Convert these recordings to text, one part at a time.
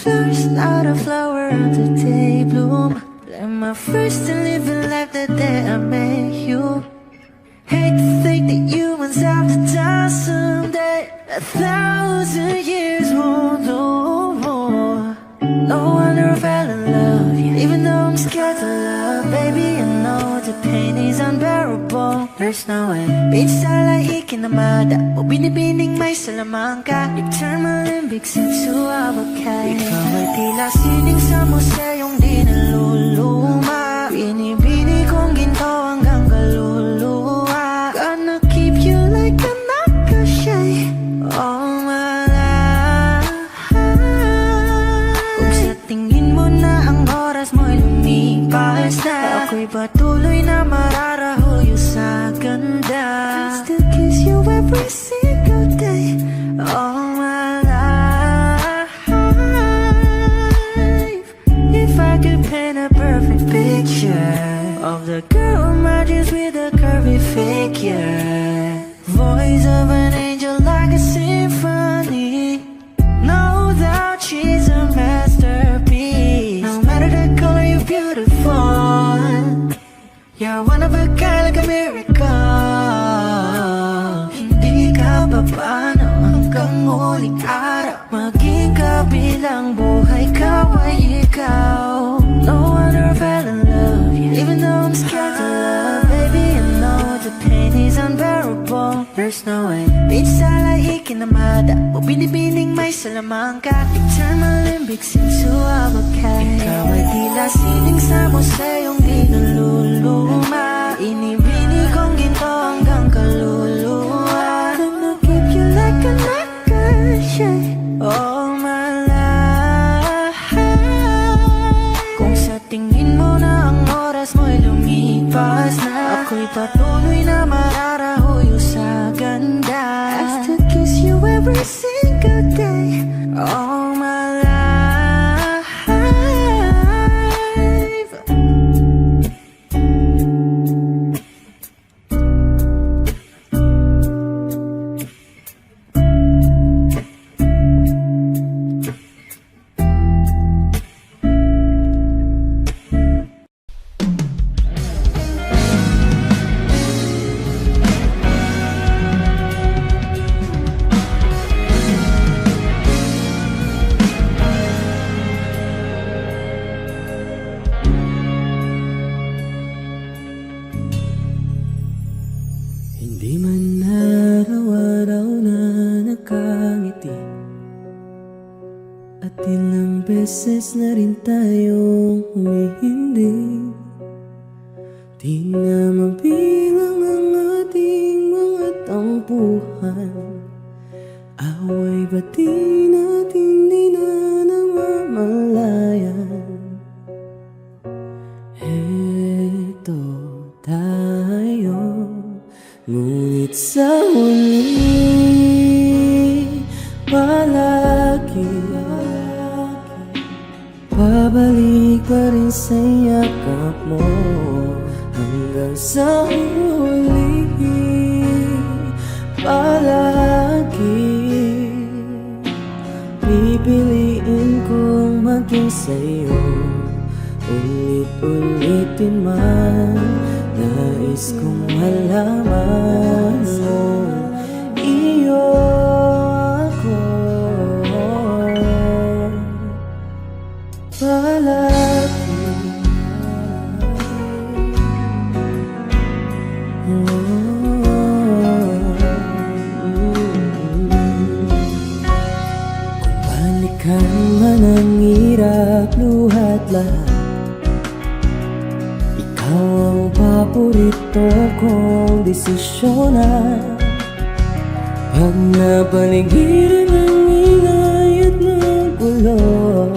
first, not a flower of the day bloom. Like my first and living life the day I met you. Hate to think that humans have to die someday. 1,000 years won't know more. No wonder I fell in love, yeah. Even though I'm scared to love, baby, I know the pain is unbearable. There's no way pinsala ikinamada o binibining may salamangka. You turn my limbics into avocado. Ikaw ay tila sining sa museyong di naluluma. Binibini kong ginto hanggang kaluluwa. Gonna keep you like a nakashay all my life. Kung sa tingin mo na ang oras mo'y lumipas na, ako'y patuloy na mararahuyo sa ganda. I still kiss you every single day all my life. If I could paint a perfect picture of the girl in my dreams with a curvy figure, voice of an angel like a symphony. No doubt she's a masterpiece. No matter the color, you're beautiful. You're one of a kind, like a miracle. Hindi ka pa paano hanggang huling araw. Maging kabilang buhay ka ay ikaw. No wonder I fell in love, yeah. Even though I'm scared to love, baby, I know the pain is unbearable. There's no way pinsala ikinamada o binibining may salamangka. You turn my limbics into avocado. Ikaw ay tila sining sa museyong di naluluma. Inibini kong ginto hanggang kaluluwa. Gonna keep you like a nakashay all my life. Kung sa tingin mo na ang oras mo'y lumipas na, ako'y patuloy na mararahuyo sa ganda. I still kiss you every single day all my life. Hindi man araw-araw na nakangiti, at ilang beses na rin tayong humihindi. Di na mabilang ang ating mga tampuhan. Away ba't di natin di na namamalayan? Heto tayo, ngunit sa huli palagi pabalik pa rin sa yakap mo. Hanggang sa huli palagi pipiliin kong maging sa'yo. Ulit-ulitin man, nais kong malaman mo, iyo ako palagi. Kung balikan man ang hirap, luhat lahat, ikaw ang paborito kong desisyonan. Pag napaligiran ng ingay at ng gulo,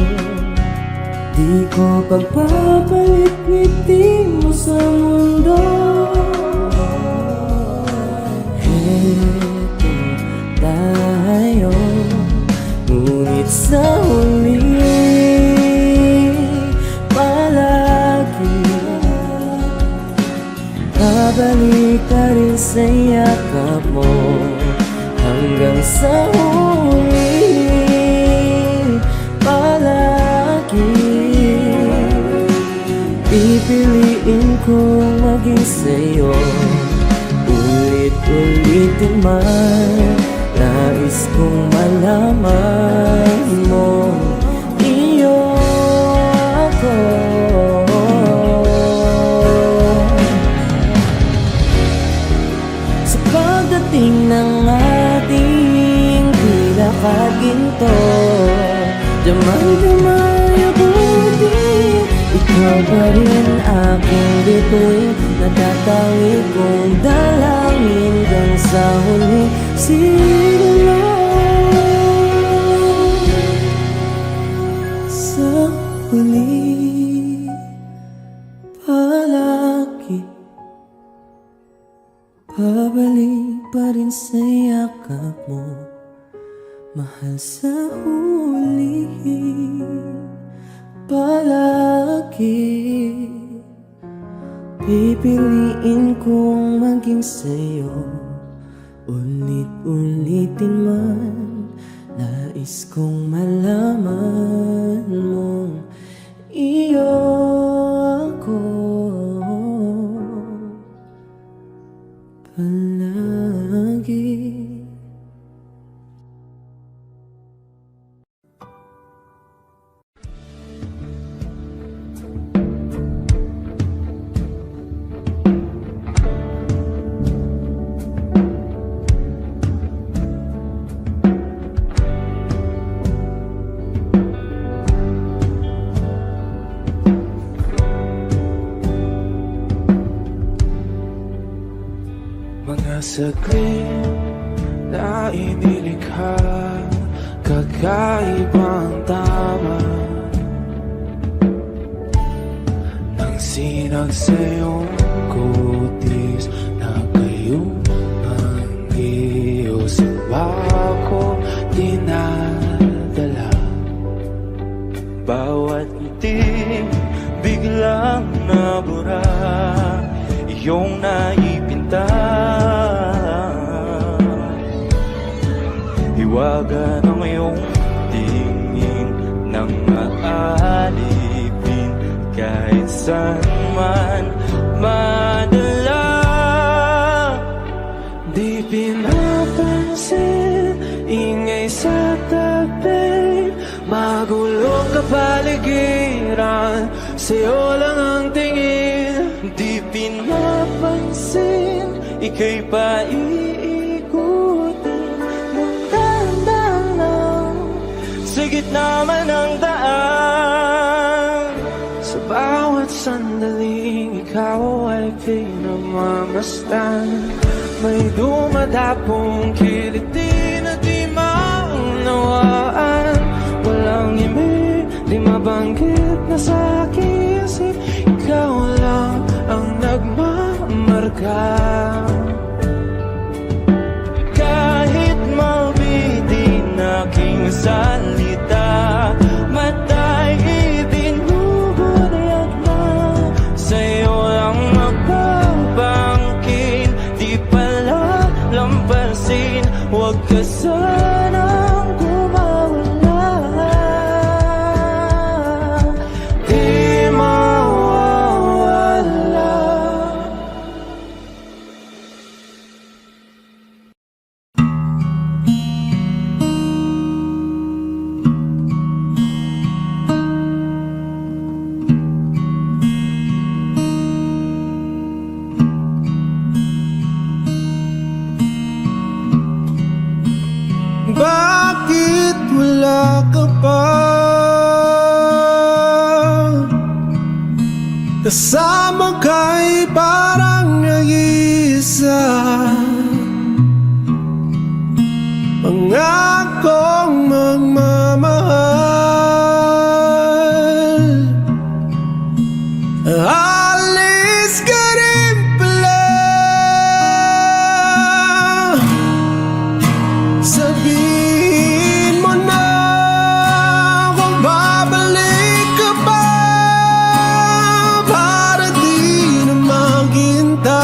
di ko pagpapalit ngiti mo sa mundo. Heto tayo, ngunit sa huli palagi babalik ka rin sa yakap mo. Hanggang sa huli palagi Pipiliin kong maging sa'yo Ulit-ulitin man Nais kong malaman mo Iyo ako Sa pagdating ng ating pinakaginto Damay-damay abutin Ikaw pa rin aking bituin Natatangi kong dalangin Hanggang sa huling siglo Sa huli palagi Pabalik pa rin sa yakap mo Mahal sa huli palagi Pipiliin kong maging sa'yo Ulit-ulitin man Nais kong malaman mong iyo ako palagi Mga saglit na inilikha Kakaibang tama Nang sinag sa iyong kutis Na kayong ang iyo sa bako dinadala Bawat ngiti biglang nabura Iyong naipinta Hiwaga ng iyong tingin Nang maalipin Kahit saan man madala Di pinapansin Ingay sa tabi Magulong kapaligiran Sa'yo lang ang tingin Di pinapansin Ika'y paiikutin Ng dahan lang Sa gitna man ng daan Sa bawat sandaling Ikaw ay pinamamastan May dumadapong kiliti na di maunawaan Walang imig, di mabanggit na sa aking isip Ikaw lang ang nagmamarka Kahit mabitin aking salita Mata'y ibinubunayag na Sa'yo lang magbabangkin Di pala lampasin Huwag ka sanang kumawala Di mawawala Bakit wala ka pa? Kasama ka'y parang nag-iisa Pangakong magmamahal Alis ka rin pala Sabihin mo na kung babalik ka pa Para di na maghintay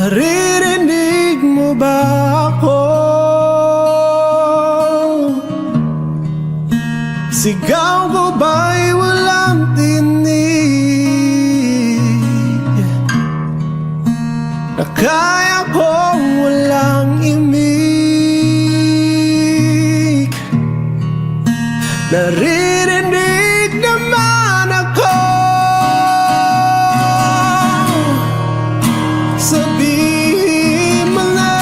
Naririnig mo ba ako? Sigaw ko ba'y walang tinig? Na kaya kong walang imig. Naririnig naman ako. Sabihin mo na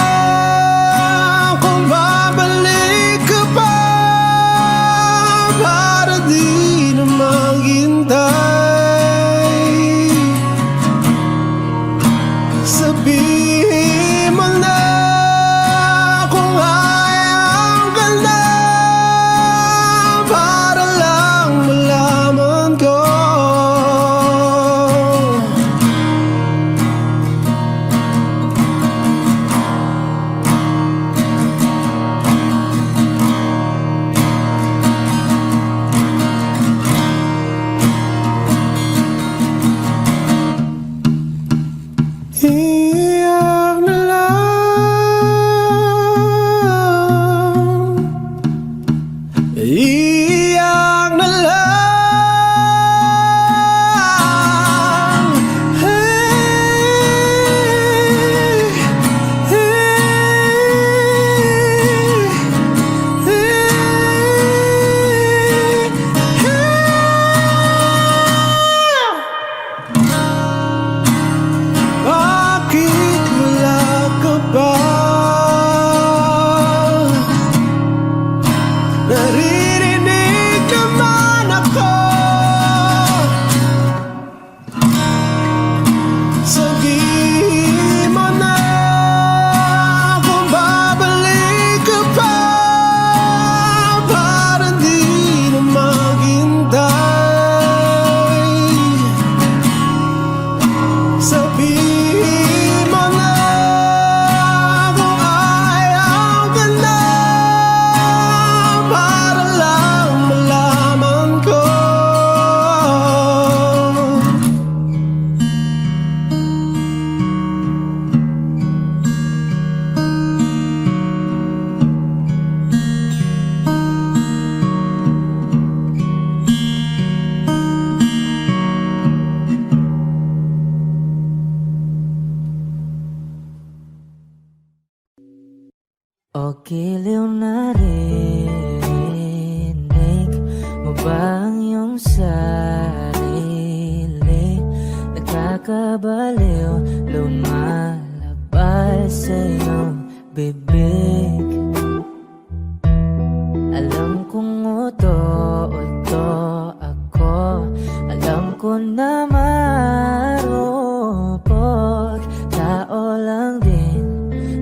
kung babalik ka pa para di na maghintay. Sabihin mo na kung ayaw ka na para lang malaman ko. Iyak na lang, iyak na lang. Hey, bakit wala ka ba? Naririnig naman ako. Sabihin mo na kung babalik ka pa para di na maghintay. Sabihin mo na kung ayaw ka na para lang malaman ko. O giliw na rinig mo ba ang iyong sarili? Nakakabaliw, lumalabas sa iyong bibig. Alam kong uto-uto ako, alam ko na marupok. Tao lang din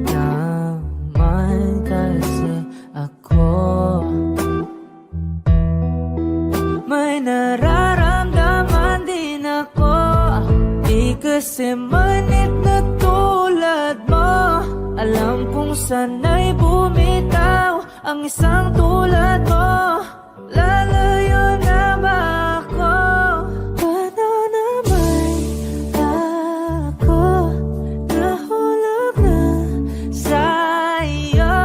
naman kasi ako. May nararamdaman din ako, di kasi manit na tulad mo. Alam kong sana'y bumitaw ang isang tulad mo. Lalayo na ba ako? Paano naman ako nahulog na sa'yo?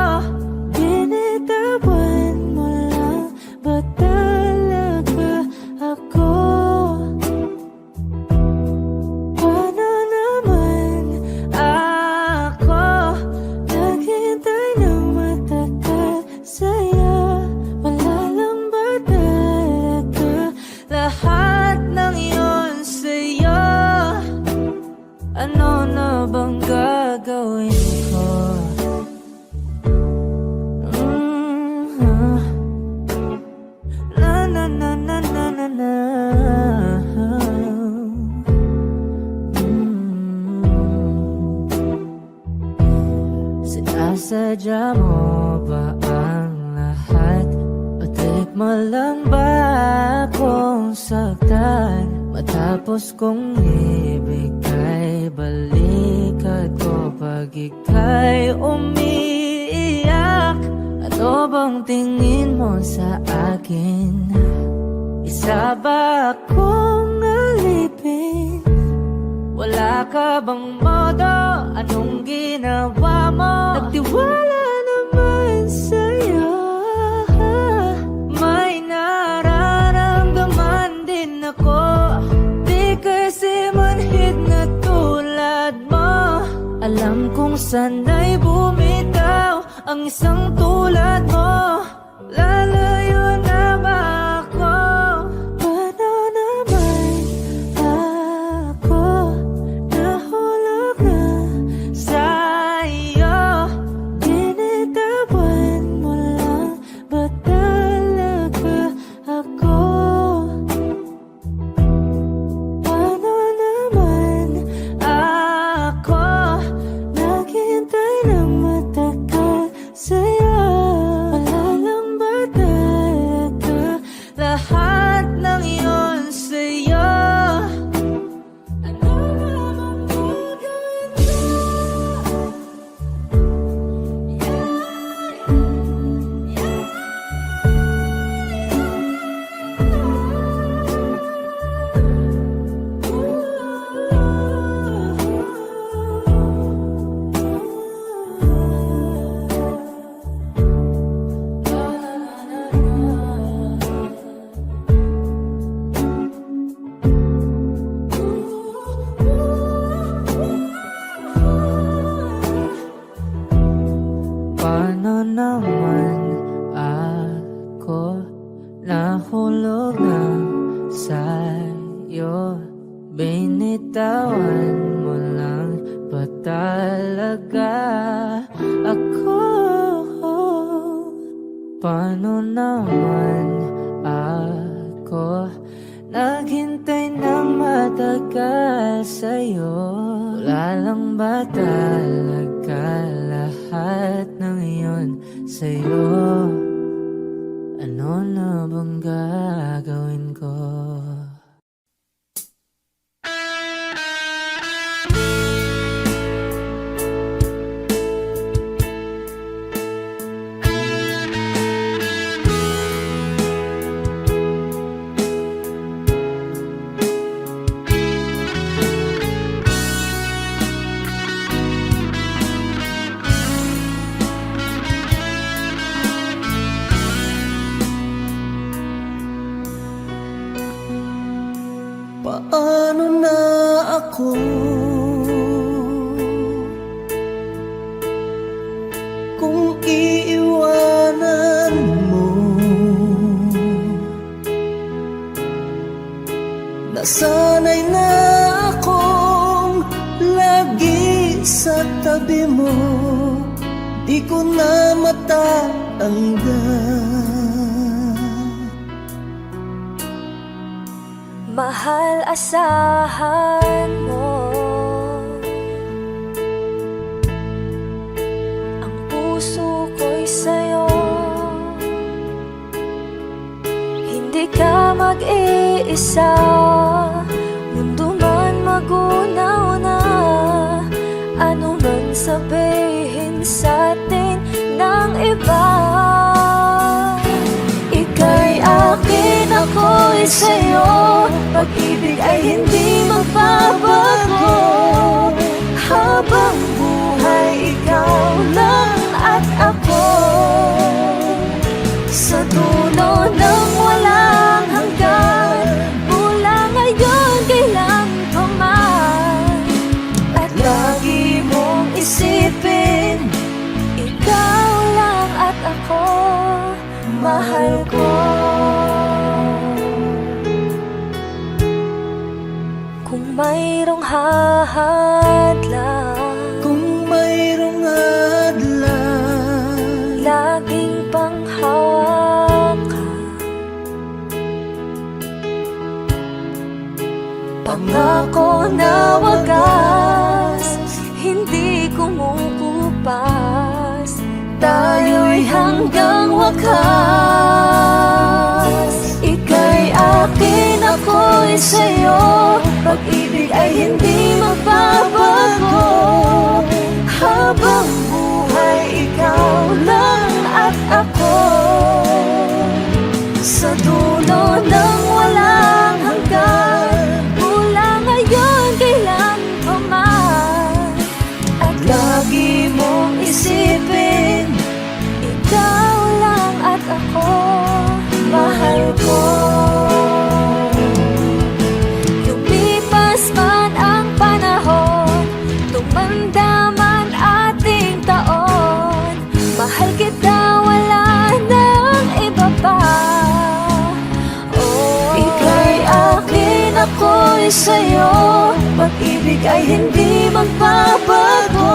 Binitawan mo lang ba talaga ako? Paano naman ako naghintay ng matagal sa'yo? Wala lang ba talaga lahat ng yun sa'yo? Ano na bang gagawin ko? Na na na na na na na. Sinasadya mo ba ang lahat? O trip mo lang ba akong saktan? Matapos kong ibigay balikat ko pag ika'y umiiyak. Ano bang tingin mo sa akin? Isa ba akong alipin? Wala ka bang modo? Anong ginawa mo? Nagtiwala naman sa'yo. May nararamdaman din ako. Di kasi manhid na tulad mo. Alam kong sana'y bumitaw ang isang tulad mo. Lalayo na ba ako? Paano naman ako nahulog na sa'yo? Binitawan mo lang ba talaga ako? Paano naman ako naghintay ng matagal sa'yo? Wala lang ba talaga lahat ng iyon sa'yo? Ano naman gagawin ko? Paano naman ako nahulog na sa'yo? Binitawan mo lang ba talaga ako? Paano naman ako naghintay ng matagal sa'yo? Wala lang ba talaga lahat ng iyon sa'yo? Ano na bang gagawin ko? Paano na ako kung iiwanan mo? Nasanay na akong lagi sa tabi mo. Di ko na matatanggal. Mahal, asahan mo ang puso ko'y sa'yo. Hindi ka mag-iisa, mundo man magunaw na. Ano man sabihin sa'tin ng iba, ika'y akin, ako'y sa'yo. Pag-ibig ay hindi magbabago. Habang buhay, ikaw lang at ako. Sa dulo ng walang hanggan, mula ngayon kailan pa man. At lagi mong isipin, ikaw lang at ako, mahal ko. Kung mayroong hahadlang, Kung mayroong hadlang, laging panghawakan. Pangako na wagas, hindi kumukupas. Tayo'y hanggang wakas. Ika'y akin, ako'y sa'yo. Pag-ibig ay hindi magbabago. Habang buhay, ikaw lang at ako. Sa dulo ng walang hanggan, mula ngayon kailan ako'y sa'yo. Pag-ibig ay hindi magbabago.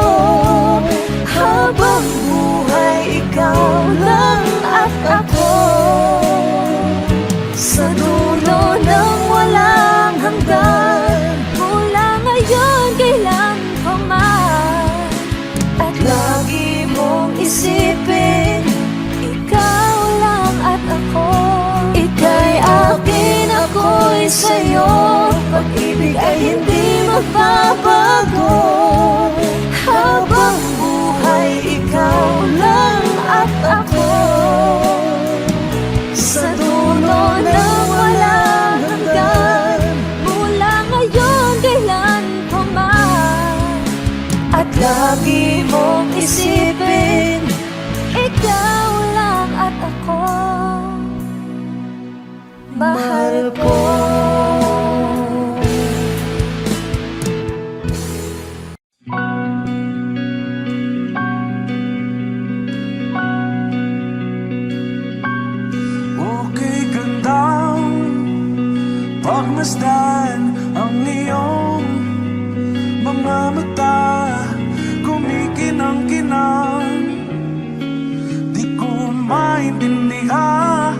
Habang buhay, ikaw lang at ako. Sa dulo ng walang hanggan, mula ngayon kailan pa man. At lagi mong isipin, ikaw lang at ako. Ika'y akin, ako'y sa'yo. Pag-ibig ay hindi magbabago. Habang buhay, ikaw lang at ako. Sa dulo ng walang hanggan, mula ngayon kailan pa man. At lagi mong isipin, ikaw lang at ako. Mahal ko. Okay, gandang pagmasdan ang iyong mga mata, kumikinang-kinang. Di ko maintindihan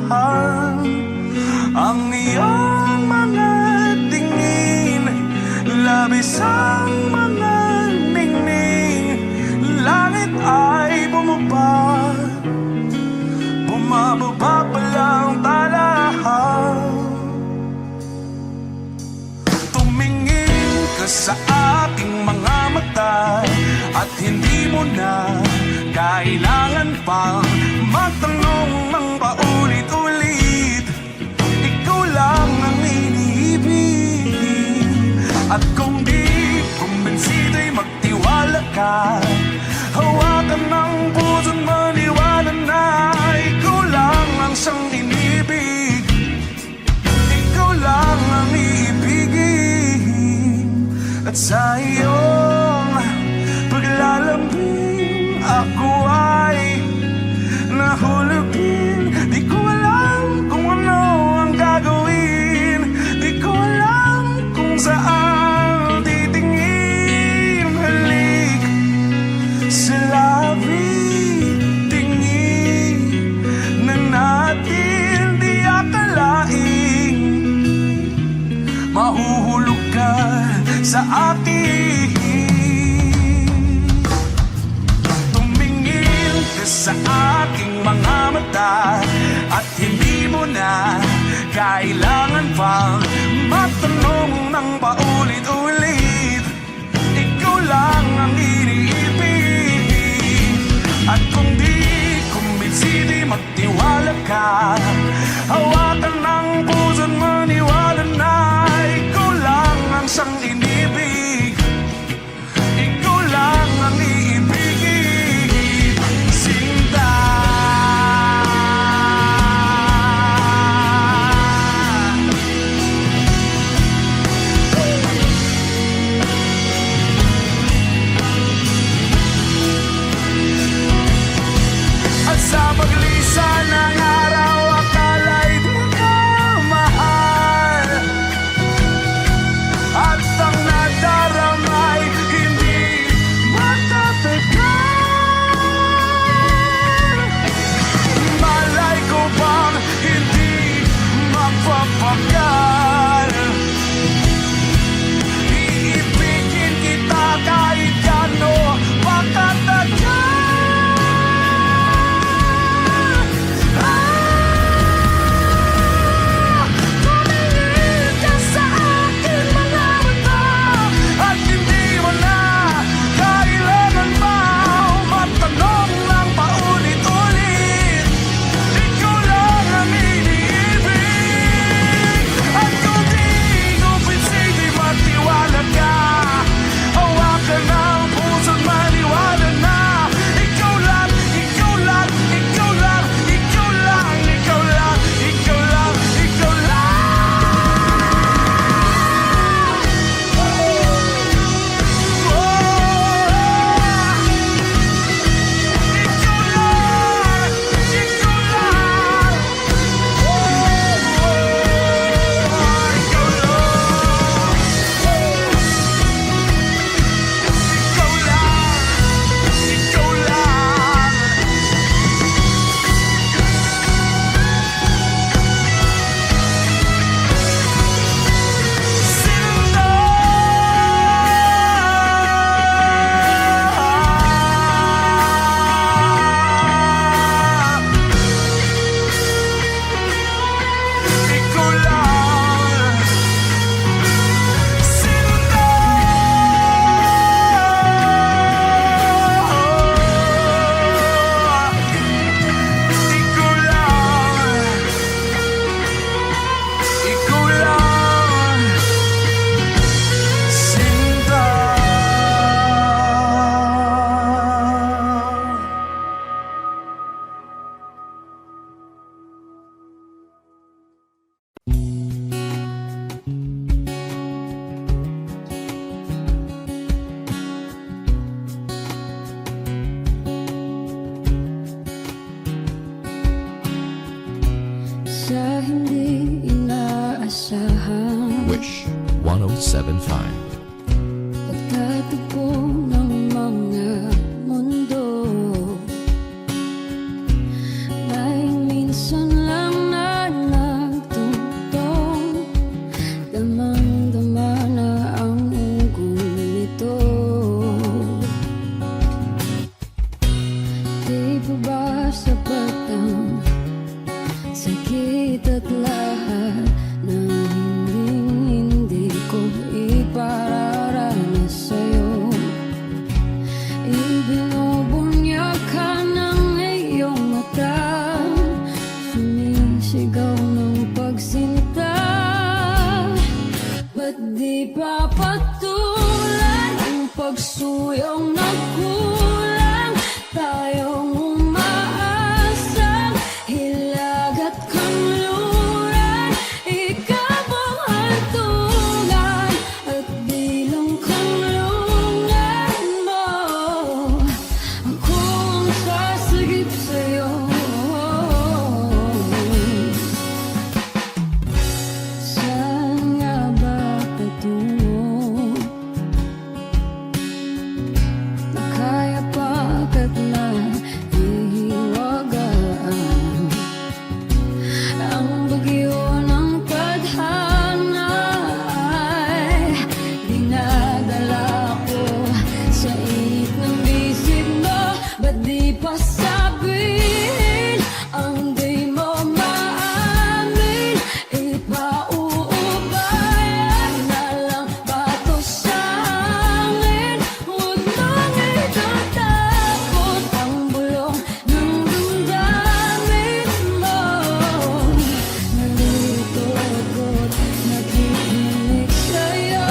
ang iyong mga tingin, labis ang mga ningning. Langit ay bumaba, bumababa pa lang tala. Tumingin ka sa aking mga mata, at hindi mo na kailangan pang magtanong ng paulit-ulit. Ikaw lang ang iniibig, at kung di kumbinsido'y magtiwala ka. Hawakan ng puso't maniwala na ikaw lang ang siyang inibig. Ikaw lang ang iibigin. At sa iyong paglalambing, ako ay nahulugin. Di ko alam kung ano ang gagawin. Di ko alam kung saan titingin. Halik sa labi, tingin na natin di akalain. Mahuhulog ka sa akin. Tumingin ka sa aking mga mata, at hindi mo na kailangan pang magtanong ng paulit-ulit. Ikaw lang ang iniibig, at kung di kumbinsido'y magtiwala ka. Hawakan ng puso't maniwala na ikaw lang ang siyang inibig. Ikaw lang ang iibigin, Sinta. Pagtatagpo ng mga mundo, may minsan lang na nagtutong, damang-dama na ang ugol nito. Di pa ba sapat ang sakit at lahat ng hindi ko ipararanas sa'yo? Ibinubunyag ka ng iyong mata, sumisigaw ng pagsinta. Ba't di pa patulan ang pagsuyong nagkulang? Tayong umaasang hilag at kanluran, ikaw ang hantungan at bilang kanlungan mo. Ako ang sasagip sa'yo. Saan nga ba patungo? Kaya pagkat na ihiwagaan ang bagyo ng tadhana ay dinadala ko sa init ng bisig mo. Ba't di pa sabihin ang di mo maamin? Ipauubayan na lang ba to sa akin? Huwag mong itatakot ang bulong ng damdamin mo. Nandito ako't nakikinig sa'yo.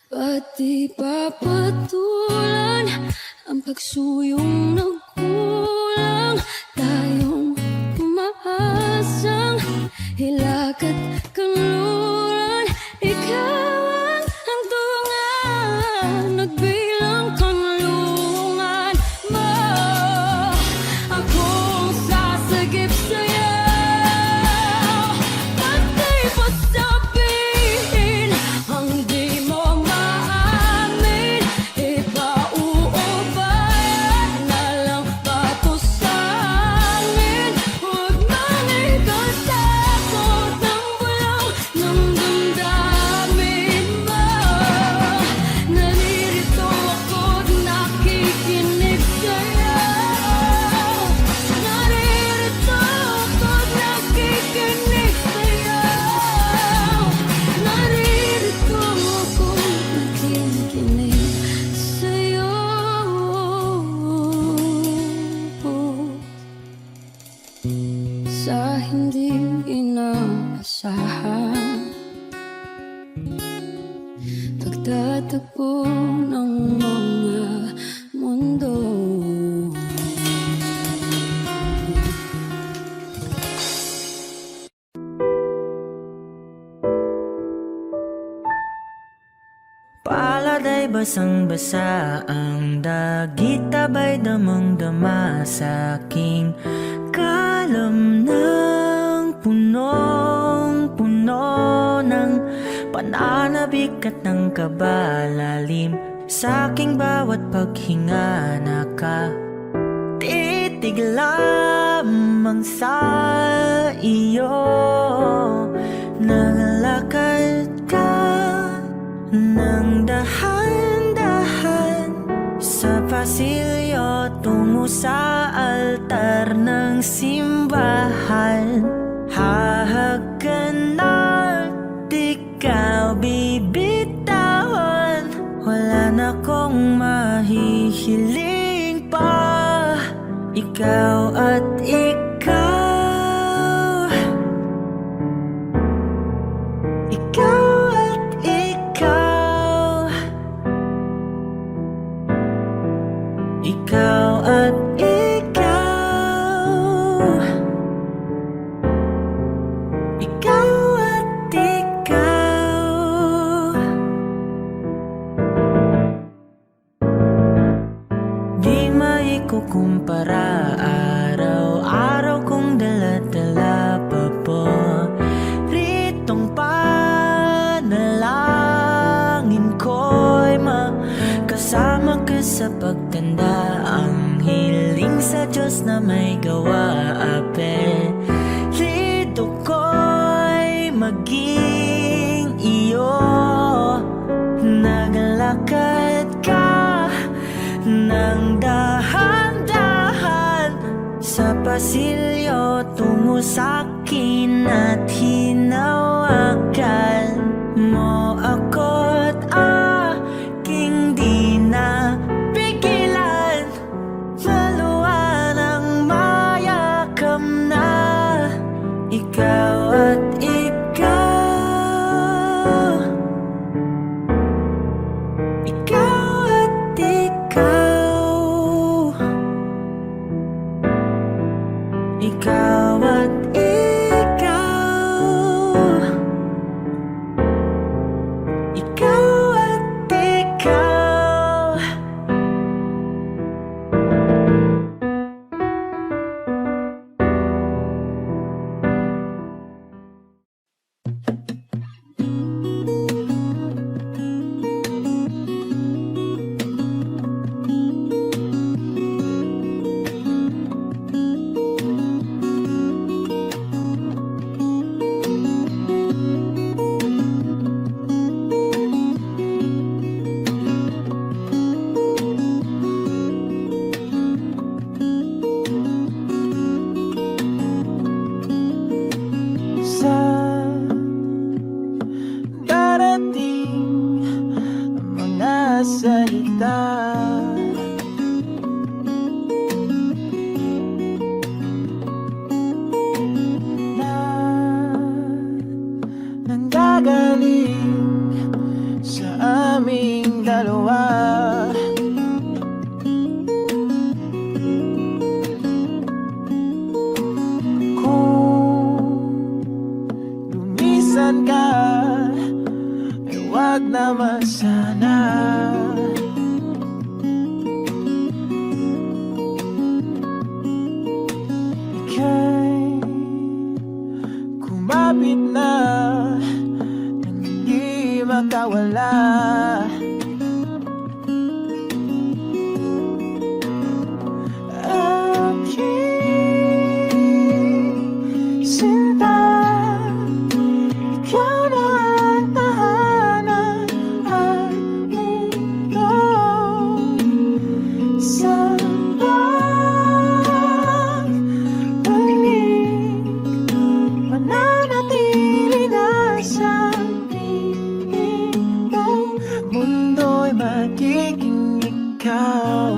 Ba't di pa patulan ang pagsuyong nagkulang? Tayong umaasang hilag at kanluran, ikaw ang hantungan at bilang kanlungan mo. Ako ang sasagip sa'yo. Ba't di pa sabihin ang di mo maamin? Ipauubayan na lang ba to sa akin? Huwag mong itatakot ang bulong ng damdamin mo. Naririto ako't nakikinig sa'yo. Naririto ako't nakikinig sa'yo. Naririto ako't nakikinig sa'yo. Sa hindi inaasahan, pagtatagpo ng mga mundo. Palad ay basang-basa, ang dagit abay damang-dama sa aking kalam ng punong-puno ng pananabik at ng kabalalim. Sa aking bawat paghinga nakatitig lamang sa iyo. Nagalakad ka ng dahan-dahan sa pasilyo tungo sa altar ng simbahan. Hahagan at di ka bibitawan, wala na kong mahihiling ikaw at ikaw. Ikaw at ikaw. Ikaw at ikaw. Ikaw at ikaw. Di maikukumpara, araw-araw kong dala-dala pa po ritong panalangin ko'y makasama ka sa pagtanda. Ang hiling sa Diyos na may gawa, apelido ko'y maging iyo. Naglakad ka ng dahan-dahan sa pasilyo tungo sa'kin at hinawakan mo ako't aking di na pigilan. Maluwan ang mayakap na ikaw at ikaw. Ikaw at ikaw. Ikaw at ikaw. Ikaw at ikaw. Sa darating mga salita, na nanggagaling sa aming dalawa. Lumisan ka, ay wag naman sana. Ika'y kumapit na nang hindi makawala. Aking sinta, ikaw na ang tahanan at mundo. Sa pagbalik, mananatili na sa piling mo. Mundo'y magiging ikaw.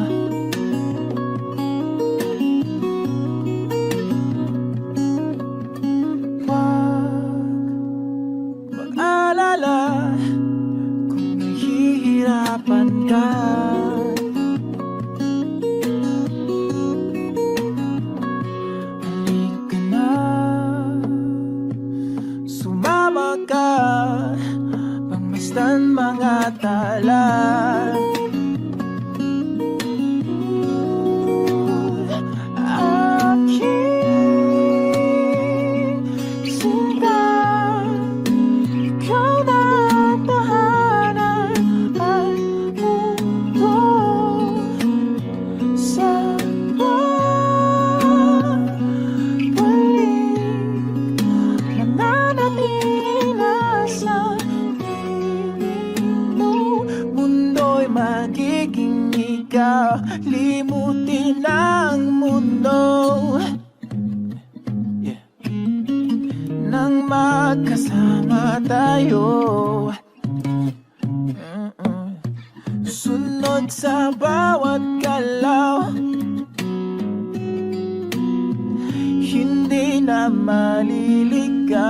Mag-alala kung nahihirapan ka. Halika na, sumama ka, pangmasdan mga tala. Aking sinta, ikaw na ang tahanan at mundo. Sa pagbalik, mananatili na sa piling mo. Mundo'y magiging ikaw, limutin ang mundo. Nang magkasama tayo, sunod sa bawat galaw. na maliligaw.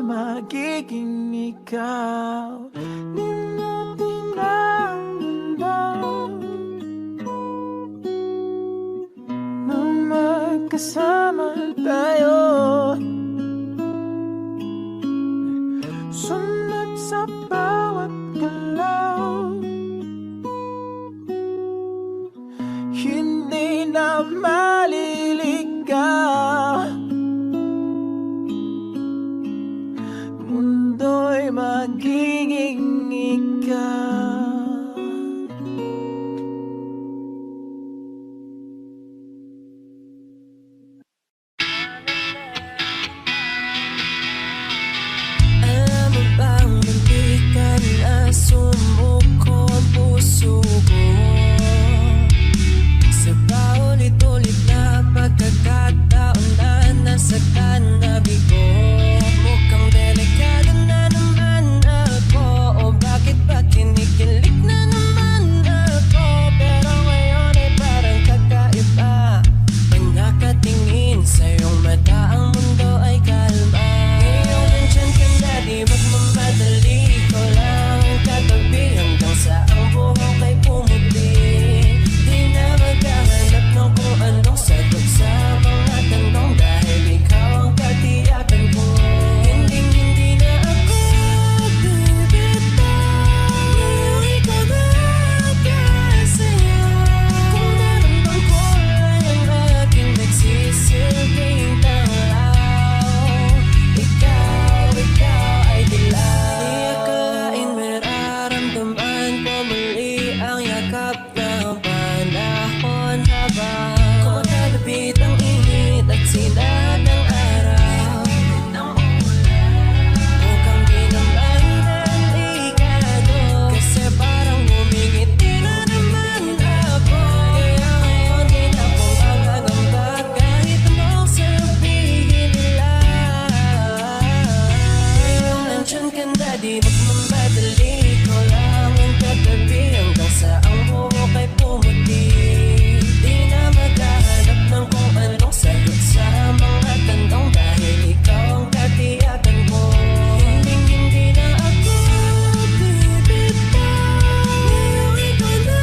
Magiging ikaw, di natin ang mundo na magkasama tayo. Sunod sa bawat galaw, hindi na maliligaw. Mundo'y magiging ikaw. Alam mo bang hindi ka na sumuko ang puso ko sa paulit-ulit na pagkakataon na nasa kanabi ko? Mukhang delikado na naman ako, o bakit ba kinikilig na naman ako? Pero ngayon ay parang kakaiba, pag nakatingin sa iyong mata ang mundo ay kalma. Ngayong nandyan ka na, di magmamadali, ko lang ang katabi hanggang sa ang buhok ay pumuti. Di na maghahanap ng kung anong sagot sa mga tanong, dahil ikaw ang katiyakan ko. Hindi na ako bibitaw, ngayong ikaw na kasaya. Kung naramdam ko ay ang aking nagsisilbing tanglaw. Ikaw ay dilaw. Di akalain mararamdaman ko muli ang yakap ng panahon, habang kumakalapit ang init at sinag ng araw. Mukhang di naman delikado, kasi parang humingiti na naman ako. Kaya ngayon di na ako magagamba kahit anong sabihin nila. Ngayong nandyan ka na, di magmamadali, ko lang ang katabi hanggang sa ang buhok ay pumuti. Di na maghahanap ng kung anong sagot sa mga tanong, dahil ikaw ang katiyakan ko. Hindi na ako bibitaw, ngayong ikaw na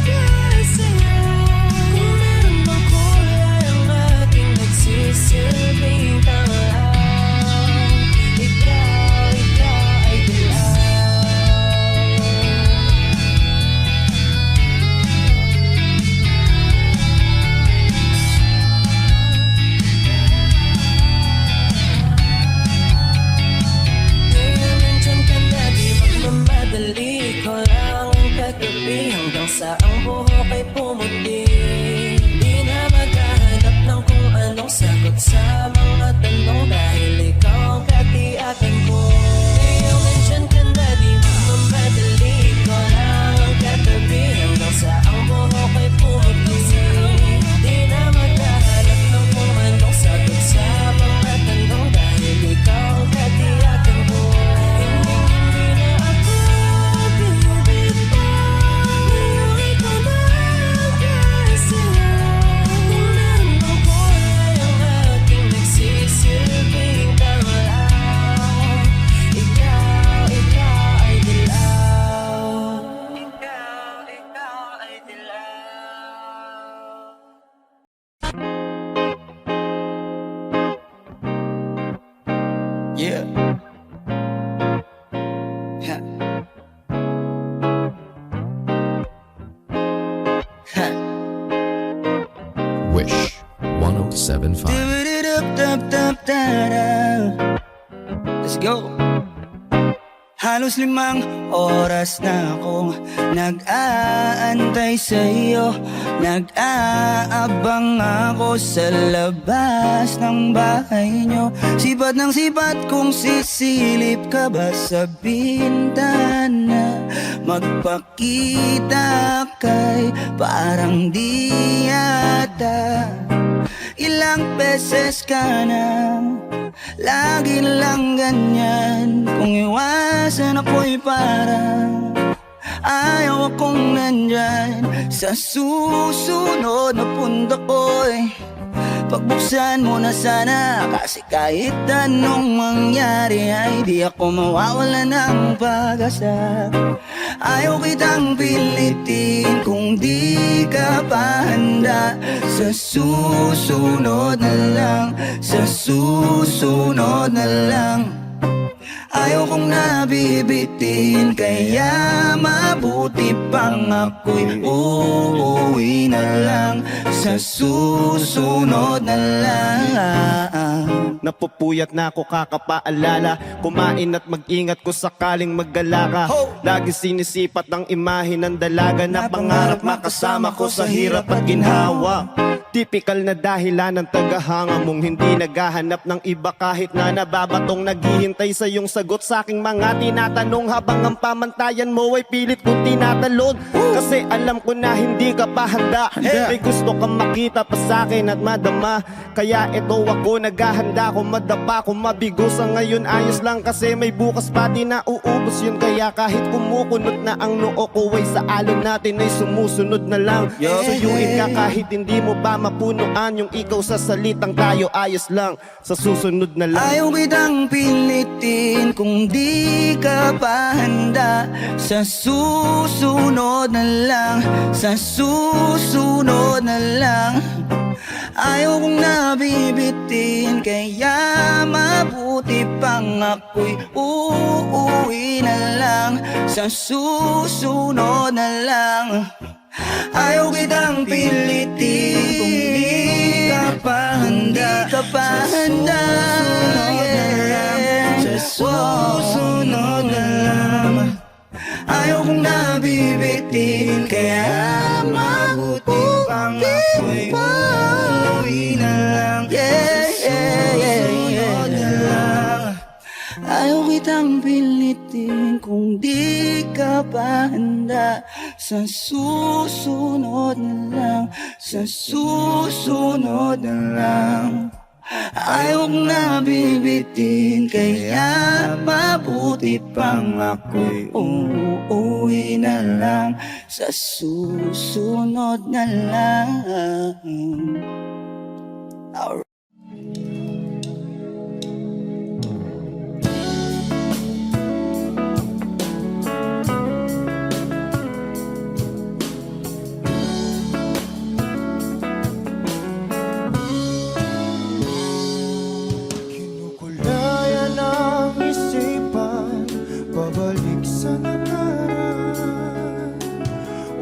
kasaya. Kung naramdaman ko ay ang aking nagsisilbing tanglaw. Ikaw ay dilaw. Ngayon nandyan ka na, di magmamadali, ko lang ang katabi hanggang sa ang buhok ay pumuti. Di na sagot sa mga tanong dahil ikaw ang katiyakan ko. Iyong nandyan ka na, di mo mamadali ko lang ang katabi hanggang sa ang buhok ay pumuti. Di na maghahanap ng kung anong sagot sa mga tanong dahil ikaw ang katiyakan ko. Hindi na ako bibitaw, ngayong ikaw na ang kasiyahan. Kung naramdaman ko ay ang aking nagsisilbing kamalaw. Ikaw ay dilaw. Ikaw ay dilaw. Yeah. Ha. Ha. Wish 1075. Let's go. Halos 5 oras na akong nag-aantay sa'yo. Nag-aabang ako sa labas ng bahay nyo. Sipat ng sipat kung sisilip ka ba sa bintana. Magpakita kay parang di yata. Ilang beses ka na lagi lang ganyan. Kung iwasan ako'y parang ayaw akong nandyan. Sa susunod na punta ko'y pagbuksan mo na sana. Kasi kahit anong mangyari ay di ako mawawala ng pag-asa. Ayaw kitang pilitin kung di ka pa handa. Sa susunod na lang, sa susunod na lang. Ayaw kong nabibitin, kaya mabuti pang ako'y uuwi na lang. Sa susunod na lang. Napupuyat na ako kakapaalala. Kumain at mag-ingat ko sakaling maggala ka. Lagi sinisipat ang imahe ng dalaga na pangarap makasama ko sa hirap at ginhawa. Typical na dahilan ng tagahanga mong hindi naghahanap ng iba kahit na nababatong naghihintay sa iyong sagot sa aking mga tinatanong habang ang pamantayan mo ay pilit kong tinatalon. Kasi alam ko na hindi ka pa handa. May gusto kang makita pa sa akin at madama. Kaya ito ako naghahanda kung madapa kung mabigo sa ngayon ayos lang kasi may bukas pati na uubos yun. Kaya kahit kumukunot na ang noo ko ay sa alon natin ay sumusunod na lang. Suyuin ka kahit hindi mo pa mapunuan yung ikaw sa salitang tayo ayos lang. Sa susunod na lang. Ayaw kitang pilitin kung di ka pa handa. Sa susunod na lang, sa susunod na lang. Ayaw kong nabibitin, kaya mabuti pang ako'y uuwi na lang. Sa susunod na lang. Ayaw kitang pilitin kung di ka pa handa. Di ka pa handa, yeah. Sa susunod na lang. Ayaw kong nabibitin, kaya mabuti pang ako'y uuwi na lang. Yeah, yeah, yeah, yeah, yeah. Ayaw kitang pilitin kung di ka pa handa. Sa susunod na lang, sa susunod na lang. Ayaw kong nabibitin, kaya mabuti pang ako'y uuwi na lang. Sa susunod na lang. Alright. Kinukulayan ang isipan, pabalik sa nakaraan.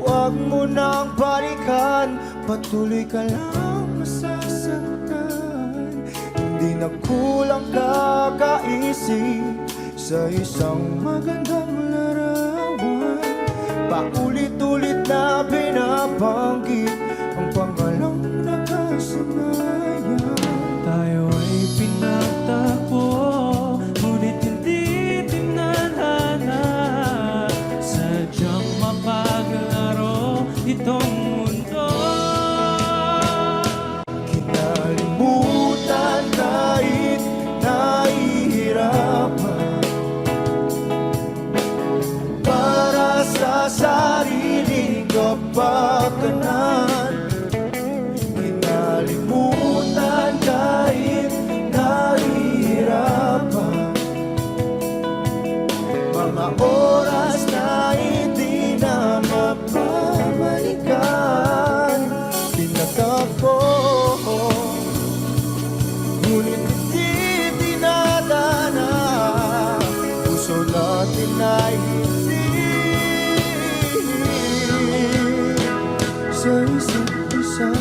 Huwag mo nang balikan, patuloy ka lang masasaktan. Hindi na kulang kakaisip sa isang magandang larawan. Paulit-ulit na binabanggit ang pangalang nakasanayan. Tayo sa isa't isa.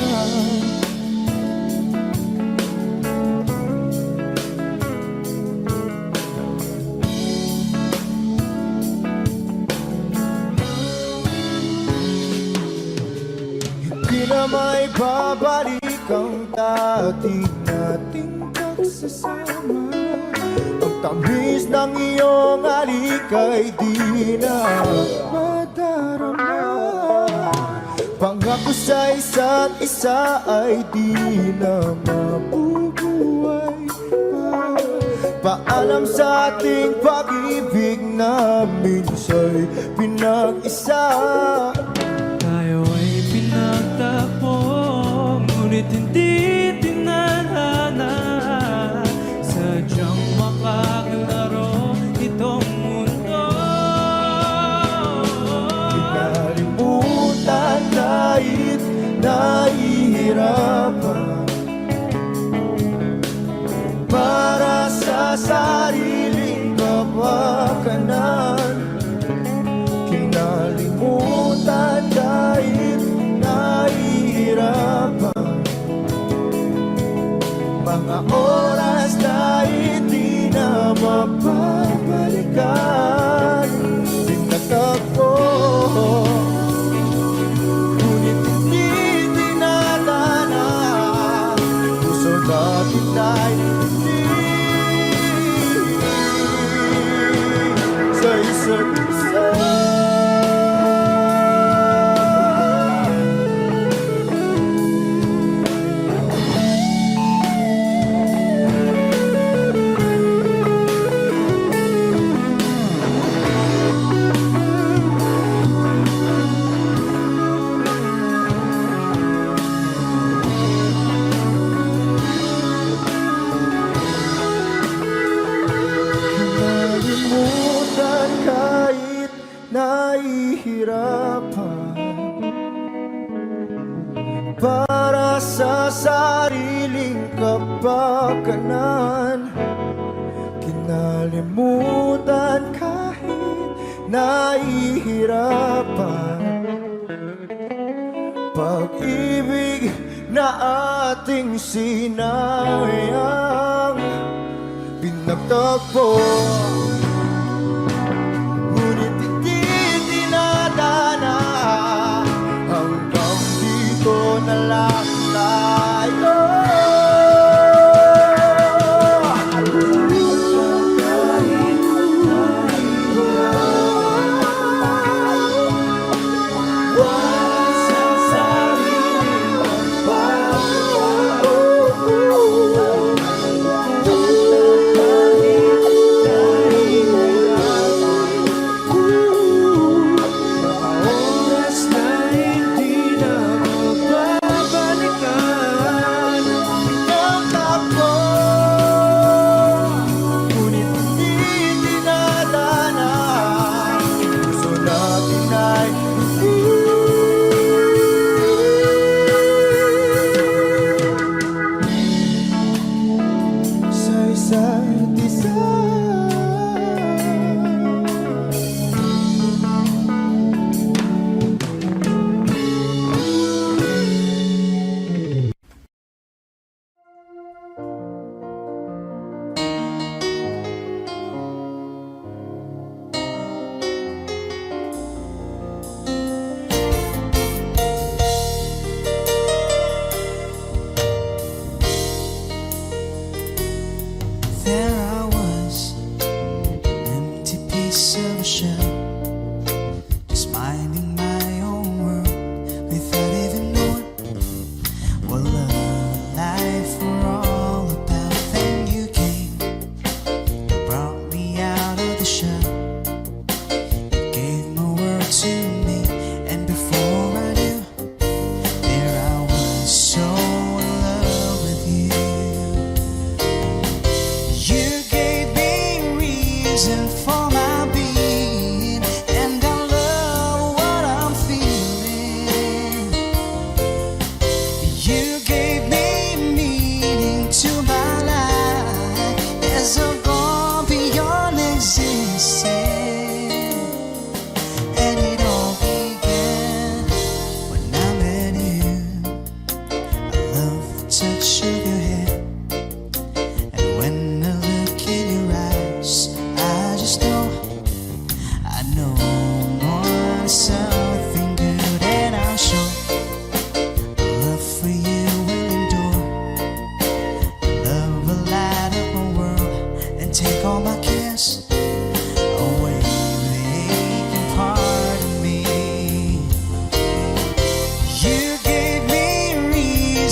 Di na may babalik ang dati nating pagsasama. Ang tamis ng iyong halik ay di na madarama. Pangako sa isa't isa ay di na mabubuhay pa. Paalam sa ating pag-ibig na minsa'y pinag-isa. Tayo ay pinagtapos, ngunit hindi tinadhana. Sadyang makakalaro itong mundo. Kinalimutan kahit nahihirapan para sa sariling kapakanan. Kinalimutan kahit nahihirapan mga oras na hindi na mapabalikan. Tinatagpo, ngunit hindi tinadhana. Puso natin ay hindi sa isa't isa. Kinalimutan kahit nahihirapan para sa sariling kapakanan. Kinalimutan kahit nahihirapan pag-ibig na ating sinayang. Pinagtagpo, ngunit hindi dinadana. Hanggang dito na lang tayo. Oras na hindi na mapabalikan.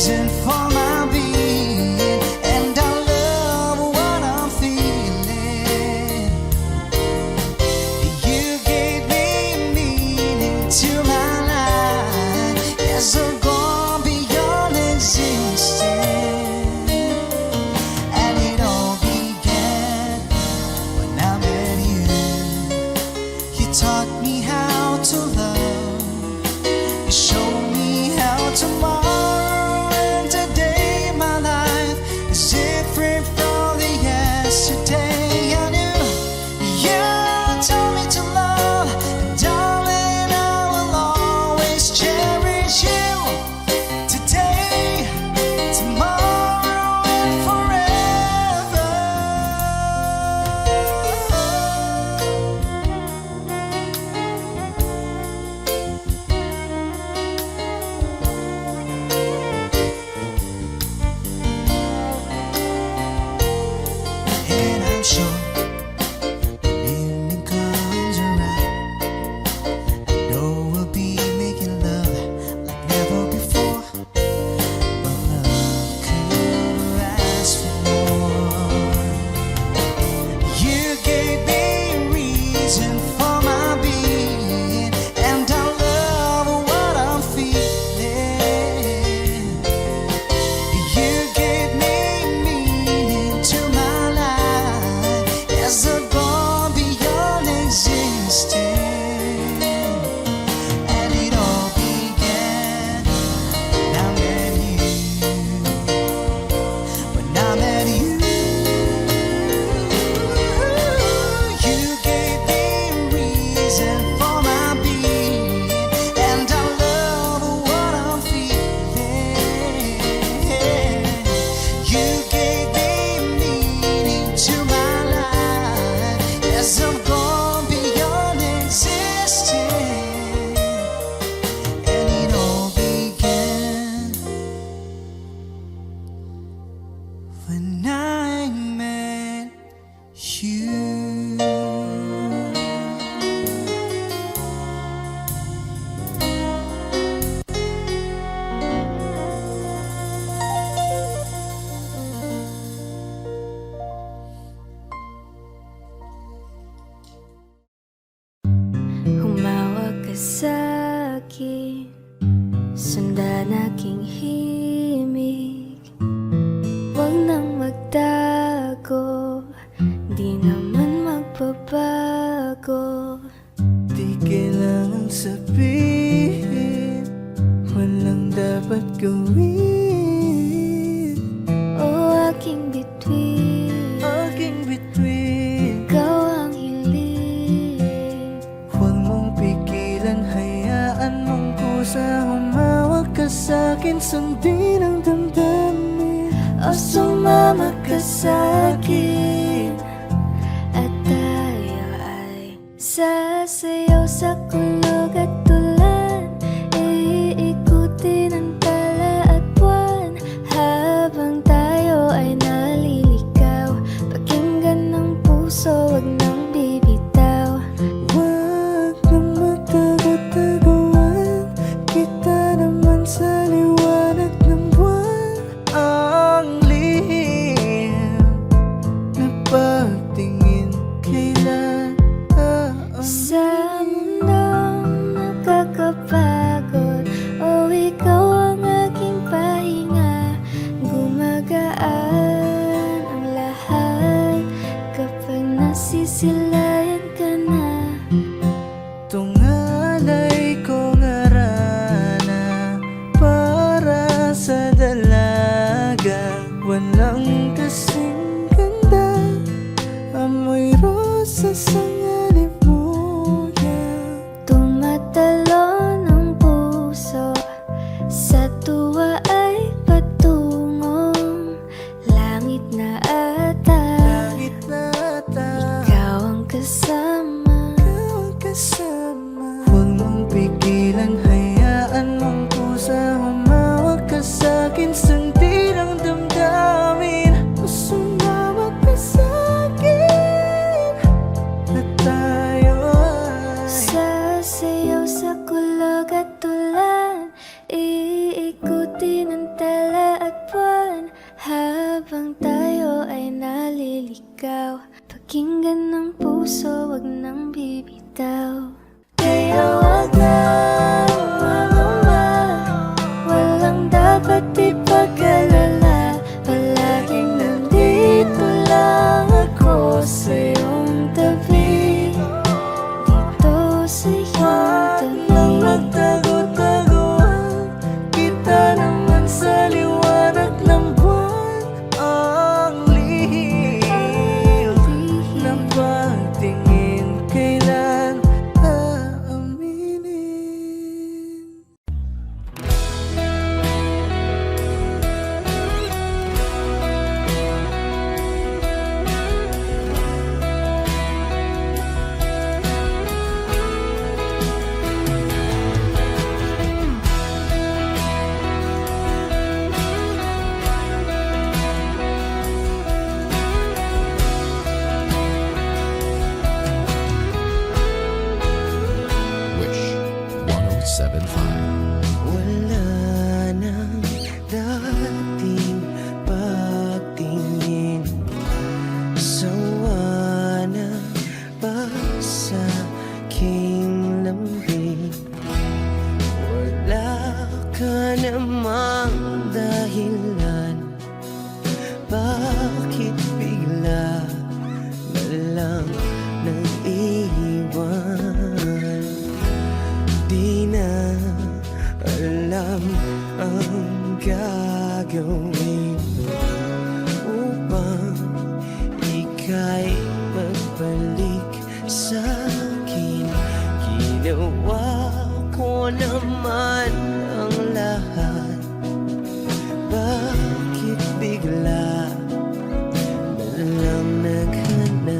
reason for my being, and I love what I'm feeling. You gave me meaning to my life as I've gone beyond existence. And it all began when I met you. You taught me how to love. You showed me how tomorrow and today my life is different from the yesterday. I knew you told me to love, and darling, I will always cherish you. Today, tomorrow, and forever. And I'm sure when evening comes around, I know we'll be making love like never before. But love could ask for more. You gave me a reason for my being, and I love what I'm feeling. You gave me meaning to my life as I've gone beyond existence. And it all began when I met you. When I met you, you gave me a reason for my being, and I love what I'm feeling. You gave me meaning to my life as I've gone beyond existence. And it all began when I met you. Humawak ka sa'kin, sundan aking himig. Huwag nang magtago, di naman magbabago. Di kailangan sabihin, walang dapat gawin. O aking bituin, Aking bituin, ikaw ang hiling. huwag mong pigilan, hayaan mong kusa. Humawak ka sa'kin, sundin ang damdamin. O sumama ka sa'kin, at tayo ay sasayaw sa kulog at tulan. Iikutin ang tala at buwan habang tayo ay naliligaw. Pakinggan ng puso, wag nang bibitaw. Huwag nang magtago-taguan, kita naman sa liwanag ng buwan. Ang lihim na pagtingin kailan Sa mundong nakakapagod, o ikaw ang aking pahinga. Gumagaan ang lahat kapag nasisilayan ka na. tungalay ko ngarana para sa dalaga. Walang kasing ganda, amoy rosas ang alimuyan. Tumatalon ang puso, sa tuwa ay patungong langit na ata. Langit na ata, Ikaw ang kasama. ikaw ang kasama. Huwag mong pigilan, hayaan mong kusa. Humawak ka sa'kin, sundin ang damdamin. Sumawak ka sa'kin, at namang dahilan? Bakit bigla na lang nag-iwan? Di na alam ang gagawin upang ika'y magbalik sa'kin. Ginawa ko naman ang lahat. Bakit bigla na lang naghanap?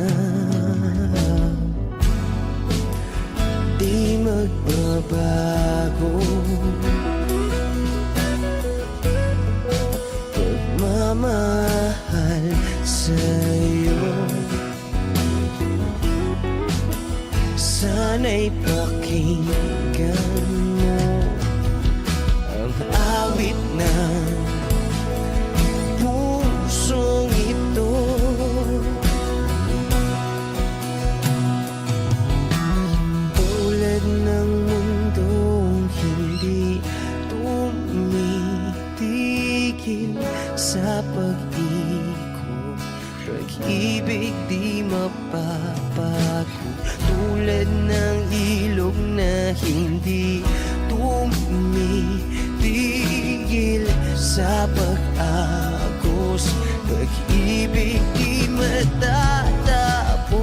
Di magbabago pagmamahal sa'yo. Sana'y pakinggan mo ang awit ng pusong ito. Tulad ng mundong hindi tumitigil sa pag-ikot, pag-ibig di mapapago. Tulad ng ilog na hindi tumitigil sa pag-agos, pag-ibig di matatapos.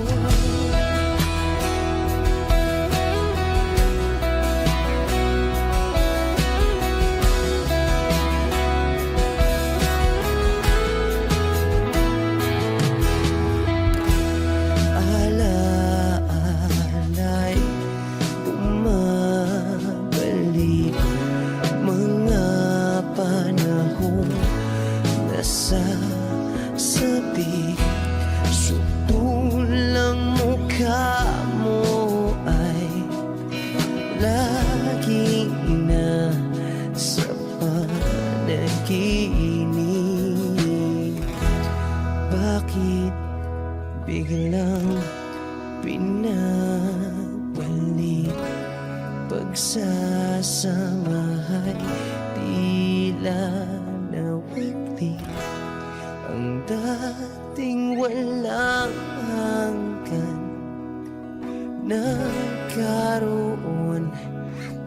Alaala'y bumabalik, mga panahon nasasabi. Sutulang mukha mo ay laging nasa panaginip. Bakit biglang pinabalik? Pagsasamahay tila nawagli, ang dating walang hanggan nagkaroon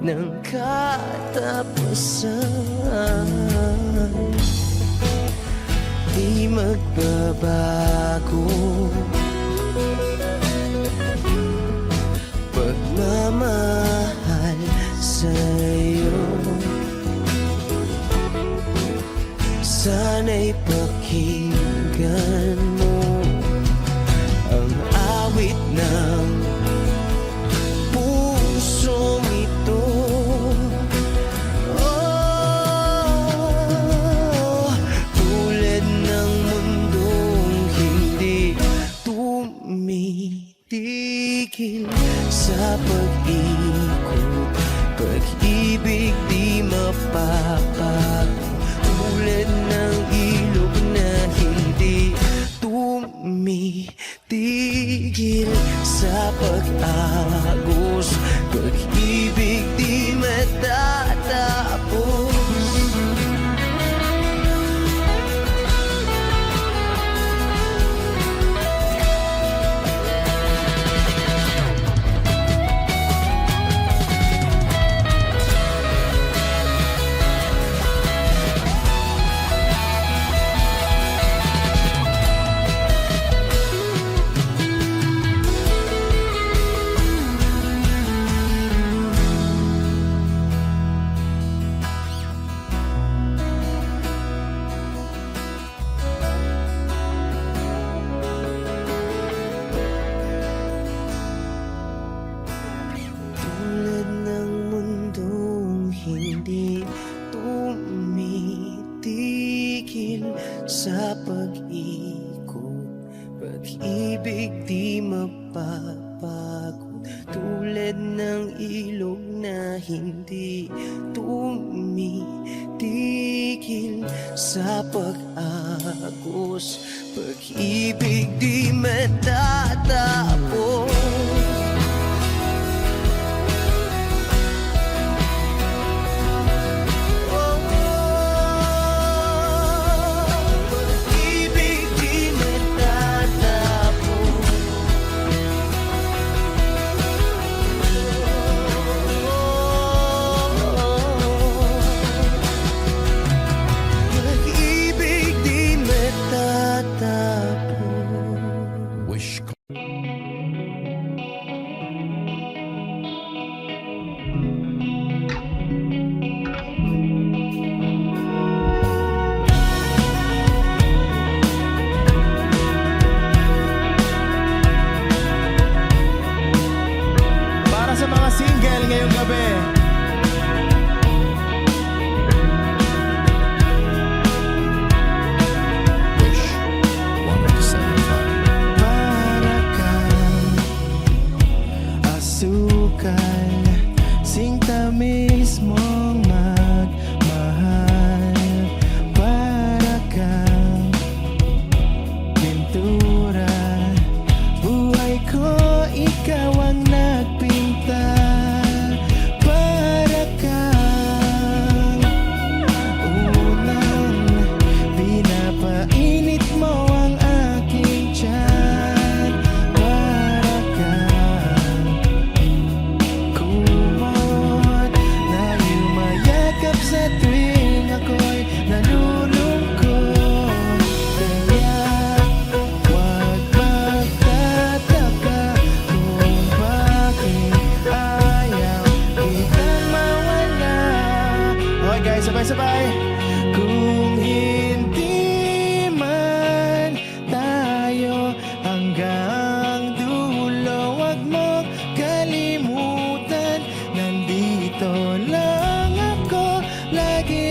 ng katapusan. Di magbabago pagmamahal sa'yo. Sana'y pakinggan mo ang awit ng pusong ito. Oh, tulad ng mundong hindi tumitigil sa pag-ikot, pag-ibig di mapapago. Tulad ng ilog na hindi tumitigil sa pag-agos, pag-ibig di matatapos. Tulad ng mundong hindi tumitigil sa pag-ikot, pag-ibig di mapapagod. Tulad ng ilog na hindi tumitigil sa pag-agos, pag-ibig di matatapos. Oh,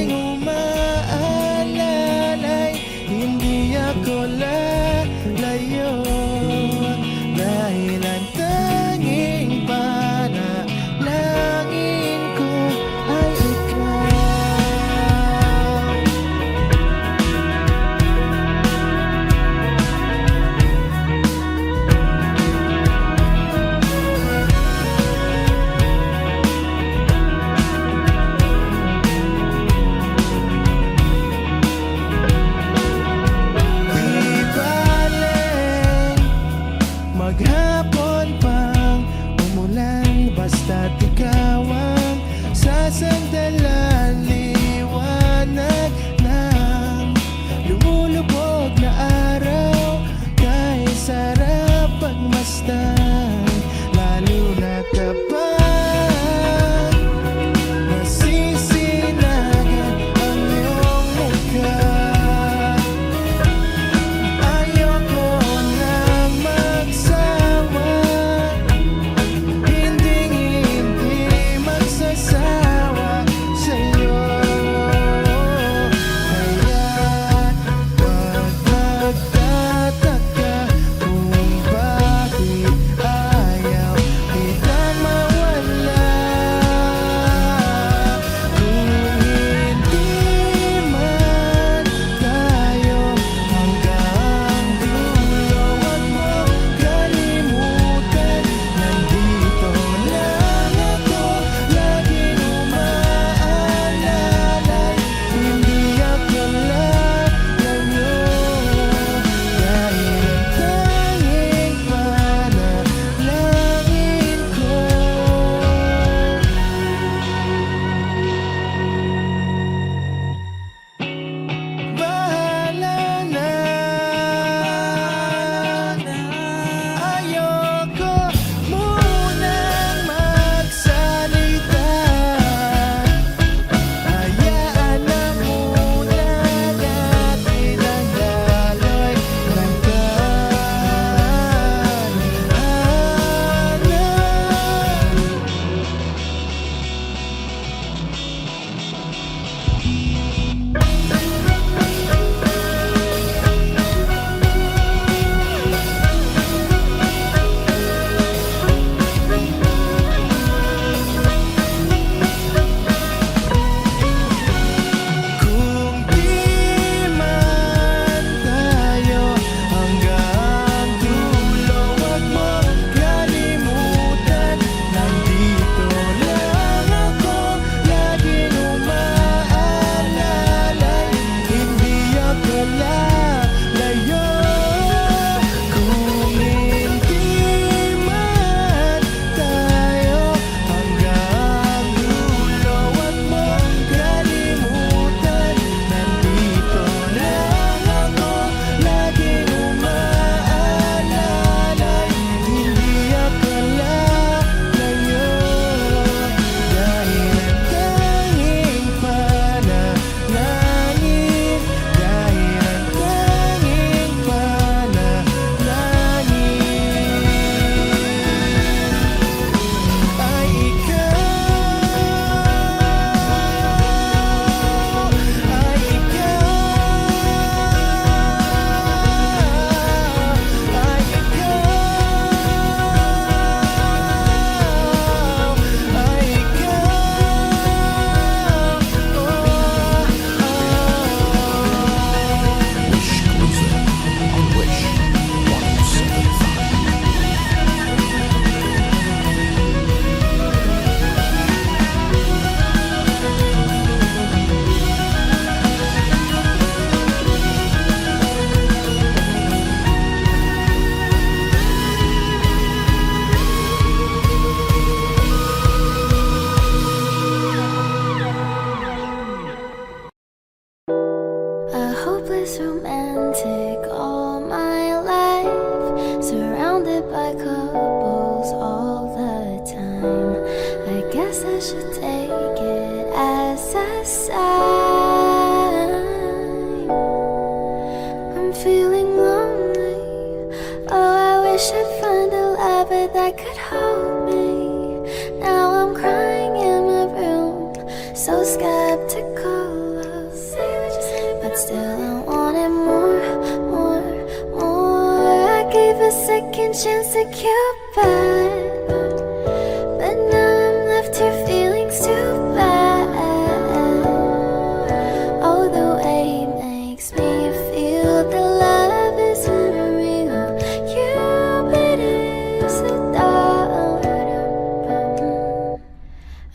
laging umaalalay, hindi ako lalayo. Dahil ang tanging panalangin ko ay ikaw. Di bale maghapon pang umulan, basta't ikaw ang sasandalan. Liwanag ng lumulubog na araw, kay sarap pagmasdan, lalo na kapag nasisinagan ang iyong mukha. Ayoko nang magsawa, hindi magsasawa sa'yo. Kaya wag magtataka kung bakit ayaw kitang mawala. Kung hindi man tayo hanggang dulo, wag mo kalimutan, nandito lang ako, laging umaalalay, hindi ako lalayo. Dahil ang tanging panalangin ko bahala na. Ayoko munang magsalita, hayaan na muna natin ang daloy ng tadhana. Kung di man tayo hanggang dulo, wag mo kalimutan, nandito lang ako, laging umaalalay, hindi ako lalayo. Kung hindi man tayo hanggang dulo, wag mo kalimutan, nandito lang ako, laging umaalalay, hindi ako lalayo. Dahil ang tanging panalangin, dahil ang tanging panalangin ay Wish Cruiser on Wish 107.5. A hopeless romantic all my life, surrounded by couples all the time. I guess I should take it as a sign. I'm feeling lonely. Oh, I wish I'd find a lover that could hold me. Now I'm crying in my room, so skeptical but still I wanted more, more, more. I gave a second chance to Cupid, but now I'm left here feeling too bad. Oh, the way he makes me feel the love isn't real. Cupid is a dog.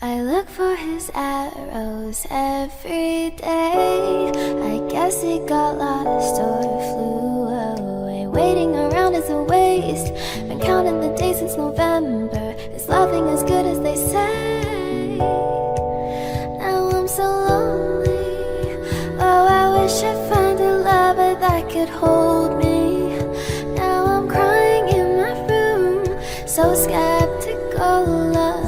I look for his arrows every day. I guess he got lost or flew away. Waiting around is a waste. Been counting the days since November. Is loving as good as they say? Now I'm so lonely. Oh, I wish I'd find a lover that could hold me. Now I'm crying in my room, so skeptical of.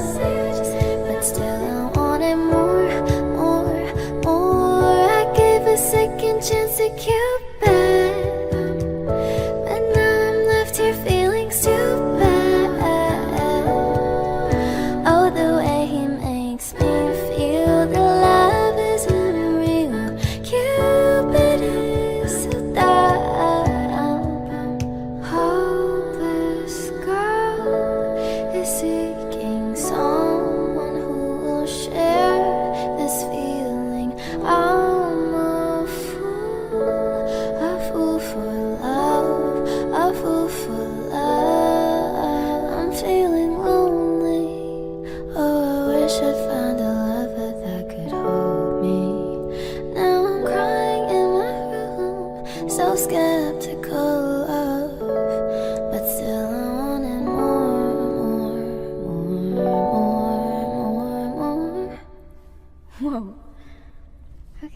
But still I wanted more, more, more. I gave a second chance to Cupid, but now I'm left here feeling stupid. Oh, the way he makes me feel the love isn't real. Cupid is so dumb. Hopeless girl is seeking someone who will share this feeling. I'm a fool for love, a fool for love. I'm feeling lonely. Oh, I wish I'd found a lover that could hold me. Now I'm crying in my room, so skeptical of, but still I wanted more, more, more. Whoa. Okay.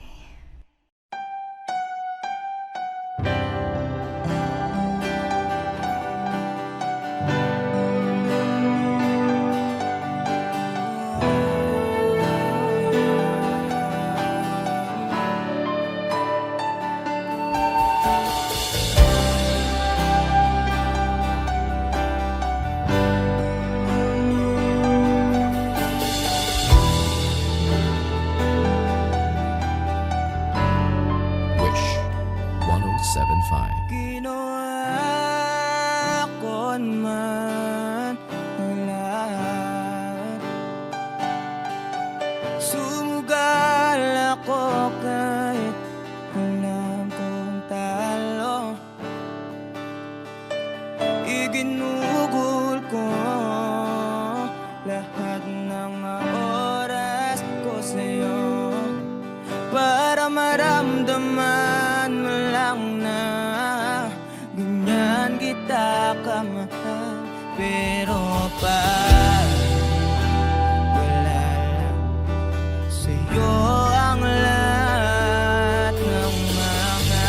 Wish 1075. Ginawa ko man ang lahat. Sumugal ako kahit alam kong talo. Iginugol ko lahat ng oras ko sa'yo para maramdaman mo lang na ganyan kita kamahal. Pero pag wala lang sa'yo ang lahat ng mga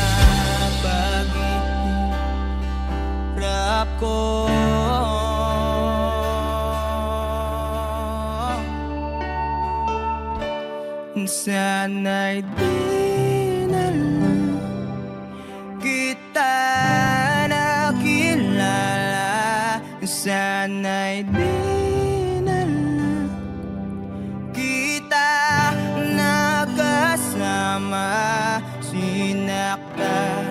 paghihirap ko, sana'y di na lang kita nakilala. Sana'y di na lang kita nakasama. Sinaktan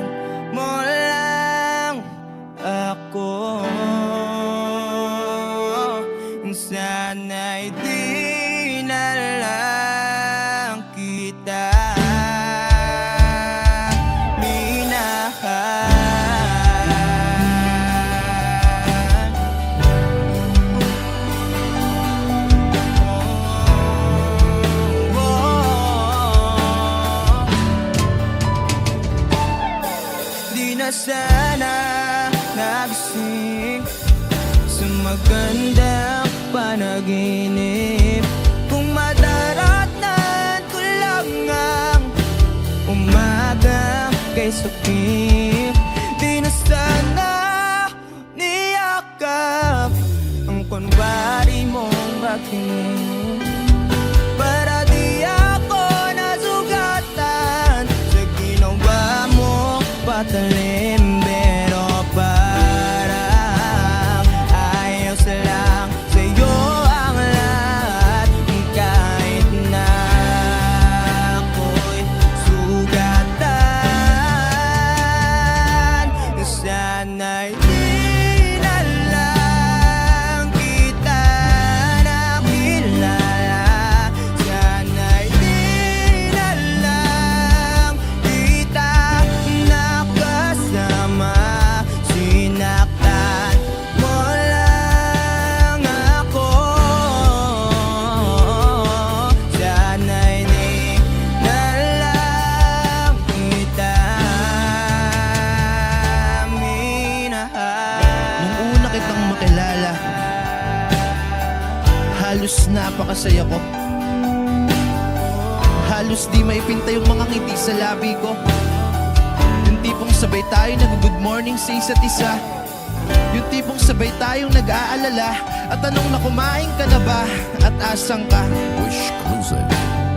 mo lang ako. Sana'y di na lang kita minahal. Di na sana nagising sa magandang panaginip. Kung madaratan ko lang ang umaga kay sakit. Di na sana niyakap ang kunwari mong bakit, para di ako nasugatan sa ginawa mo patalim. Pero parang ayos lang sa'yo ang lahat, kahit na ako'y sugatan. pinakasaya ko. Halos di maipinta yung mga ngiti sa labi ko. Yung tipong sabay tayo nag-good morning sa isa't isa. Yung tipong sabay tayong nag-aalala. At tanong na kumain ka na ba? At asang ka? Wish Cruiser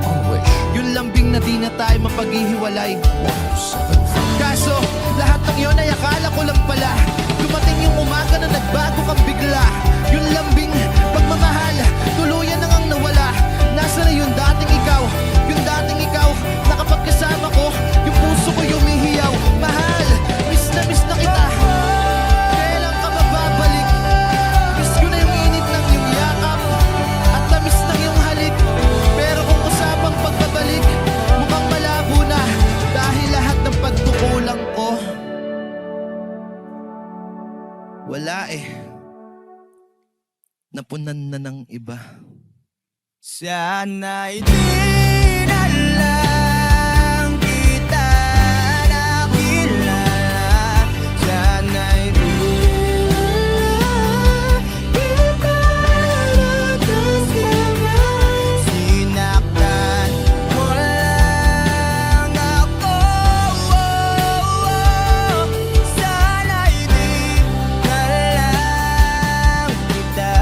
on Wish Yung lambing na di na tayo mapaghihiwalay. 107.5. Kaso, lahat ng yun ay akala ko lang pala. Dumating yung umaga na nagbago kang bigla. Yung lambing, pagmamahal, tuluyan na ngang nawala. Nasa na yung dating ikaw? Yung dating ikaw, na kapag kasama ko, yung puso ko yumihiyaw. Mahal, miss na kita. Kailan ka mababalik? Miss ko na yung init ng iyong yakap at tamis ng iyong halik. Pero kung usapang pagbabalik, mukhang malabo na. Dahil lahat ng pagkukulang ko, wala napunan na ng iba. Sana'y di na lang kita nakilala. Sana'y di kita nakasama. Sinaktan mo lang ako. Sana'y di na lang kita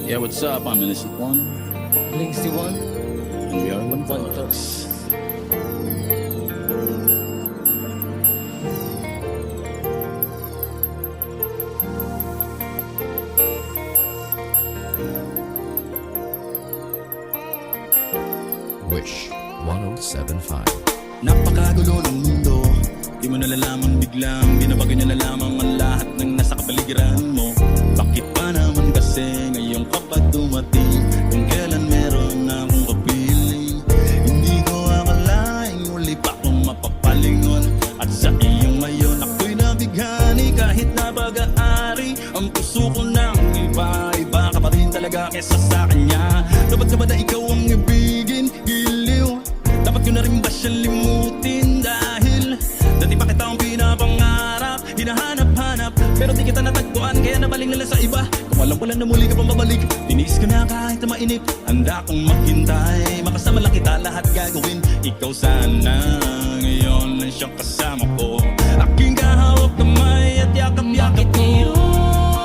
Yeah, what's up? I'm Innocent One. Links the one, And we are One one Thugs. thugs. Wish 107.5. Napakagulo ng mundo. Di mo nalalaman biglang binabagay na lamang ang lahat ng nasa kapaligiran mo. Bakit pa naman kasi ngayon kapag dumating kung kailan meron na akong kapiling? Hindi ko akalaing muli pa akong mapapalingon. At sa iyong ngayon ako'y nabighani kahit napag-aari. Ang puso ko ng iba ka pa rin talaga kesa sa kanya. Dapat ka ba na ikaw ang ibigin? Giliw, dapat ko na rin ba siyang limutin? Dahil dati pa kita ang pinapangarap, hinahanap-hanap, pero di kita natagpuan, kaya nabaling nila sa iba. Kung alam ko lang na muli ka pang babalik, tinis ko na kahit na mainip. Handa kong maghintay, makasama lang kita, lahat gagawin. Ikaw sana, ngayon lang siyang kasama ko. Aking kahawak kamay at yakap-yakap ko.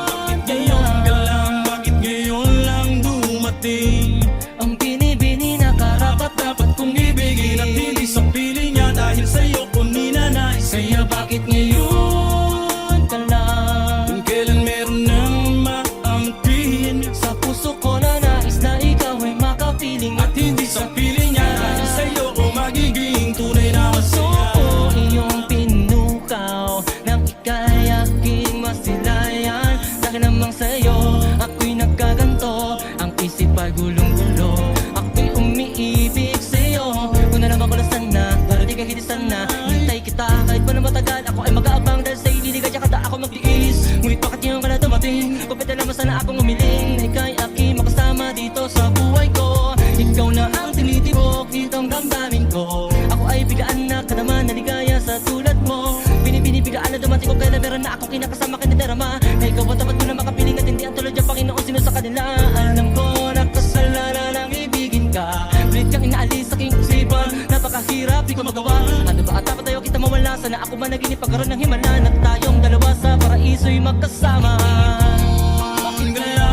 Bakit ngayon ka lang, bakit ngayon lang dumating? Ang binibini na karapat-dapat kong ibigin at hindi sa piling niya dahil sa'yo ko ninanais. Kaya bakit ngayon ka lang? Kung kailan meron nang maangkin Sa puso ko na nais na ikaw ay makapiling at hindi sa piling niya, dahil sa'yo ko magiging tunay na Puso masaya. ko iyong pinukaw nang ika'y aking masilayan. Dahil namang sa'yo ako'y nagkaganto, ang isip ay gulong-gulo. Ako'y umiibig sa'yo, kung nalaman ko na sana, para di ka hitisan na. Hintay kita kahit pa na matagal, ako ay mag-aabang dahil sa'yo di ka kada ako magtiis. Ngunit bakit ngayon ka na dumating? Kupit na naman sana akong umiling na ika'y aking makasama dito sa buhay ko. Ikaw na ang tinitibok ditong damdamin ko. Ako ay bigaan na kanaman na ligaya sa tulad mo. Binibigaan na dumating ko kaya meron na ako kinakasama kinadarama. Na ikaw ang tapat mo na makapiling at hindi ang tulad yung Panginoon sino sa kanila. Alam ko na kasalanan ang ibigin ka. Pilit kang inaalis sa aking isipan, napakahirap di ko magawa. Ano ba at dapat tayo kita mawala? Sana ako man naging pagkaroon ng himalan at tayong dalawa sa paraiso'y magkasama. Bakit kaya,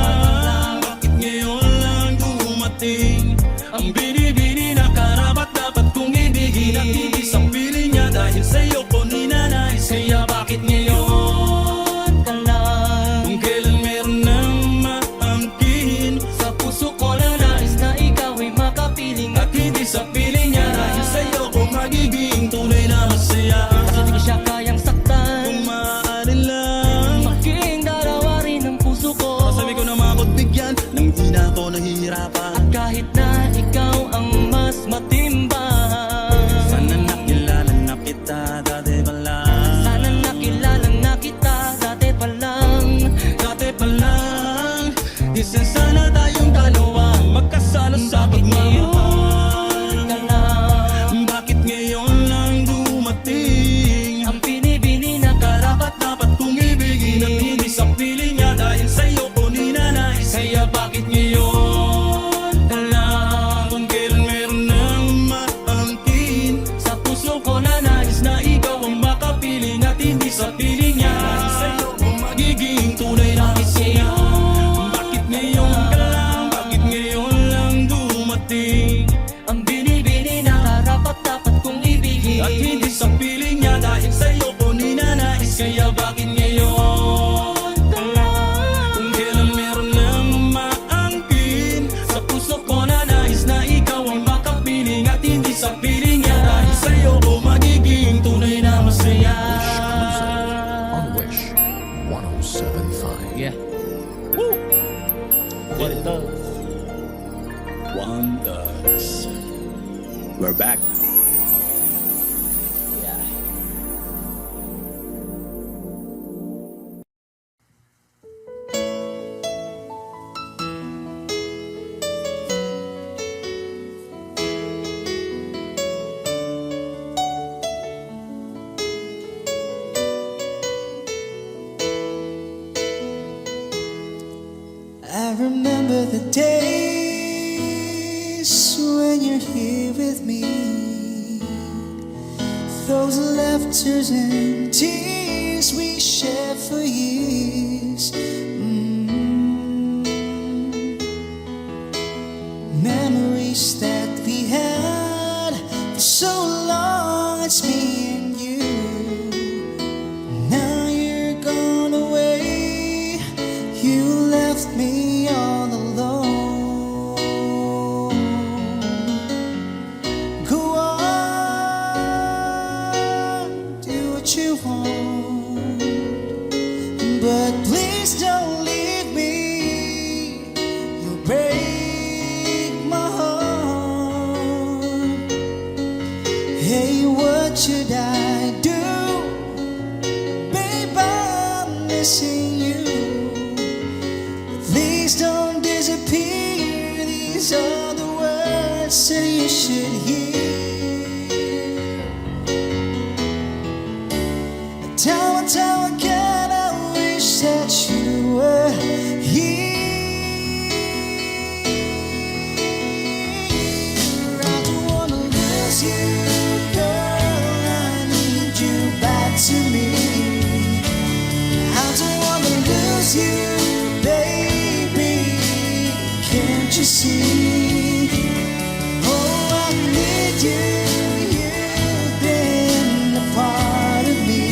bakit ngayon lang dumating? Ang binibini na karapat-dapat kong ibigin at hindi sa piling niya, dahil sa'yo ko ninanais. Kaya bakit ngayon ka lang? kung kailan meron nang maangkin Sa puso ko lang nais na ikaw ay makapiling at hindi sa piling niya, dahil sa'yo ko magiging tunay na masaya. Kasi di ko siya kayang saktan, Kung maaari lang, maging darawa rin ang puso ko. sabi ko na We're back. I remember the days when you're here with me. Those laughters and tears we shared for years. Memories that we had for so long. It's me and you. Now you're gone away. You left me all alone. Go on, do what you want, but please don't leave me. You'll break my heart. Hey, what should I do? Babe, I'm missing you. Please don't disappear. These are the words that you should hear. Time and time again, I wish that you were here. I don't wanna lose you, girl. I need you back to me. I don't wanna lose you, baby. Can't you see? Oh, I need you. You've been a part of me.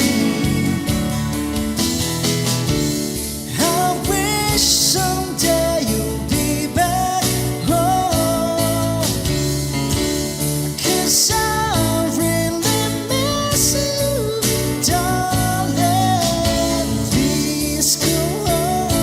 I wish someday you'll be back home, 'cause I really miss you, darling. Please go home.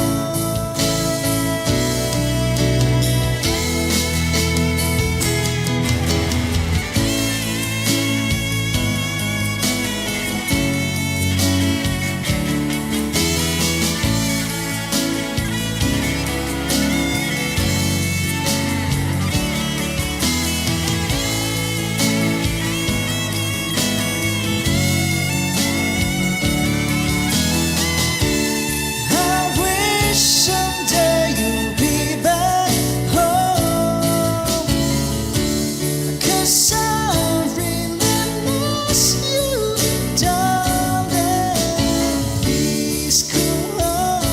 I wish someday you'll be back home, 'cause I really miss you, darling. Please go home.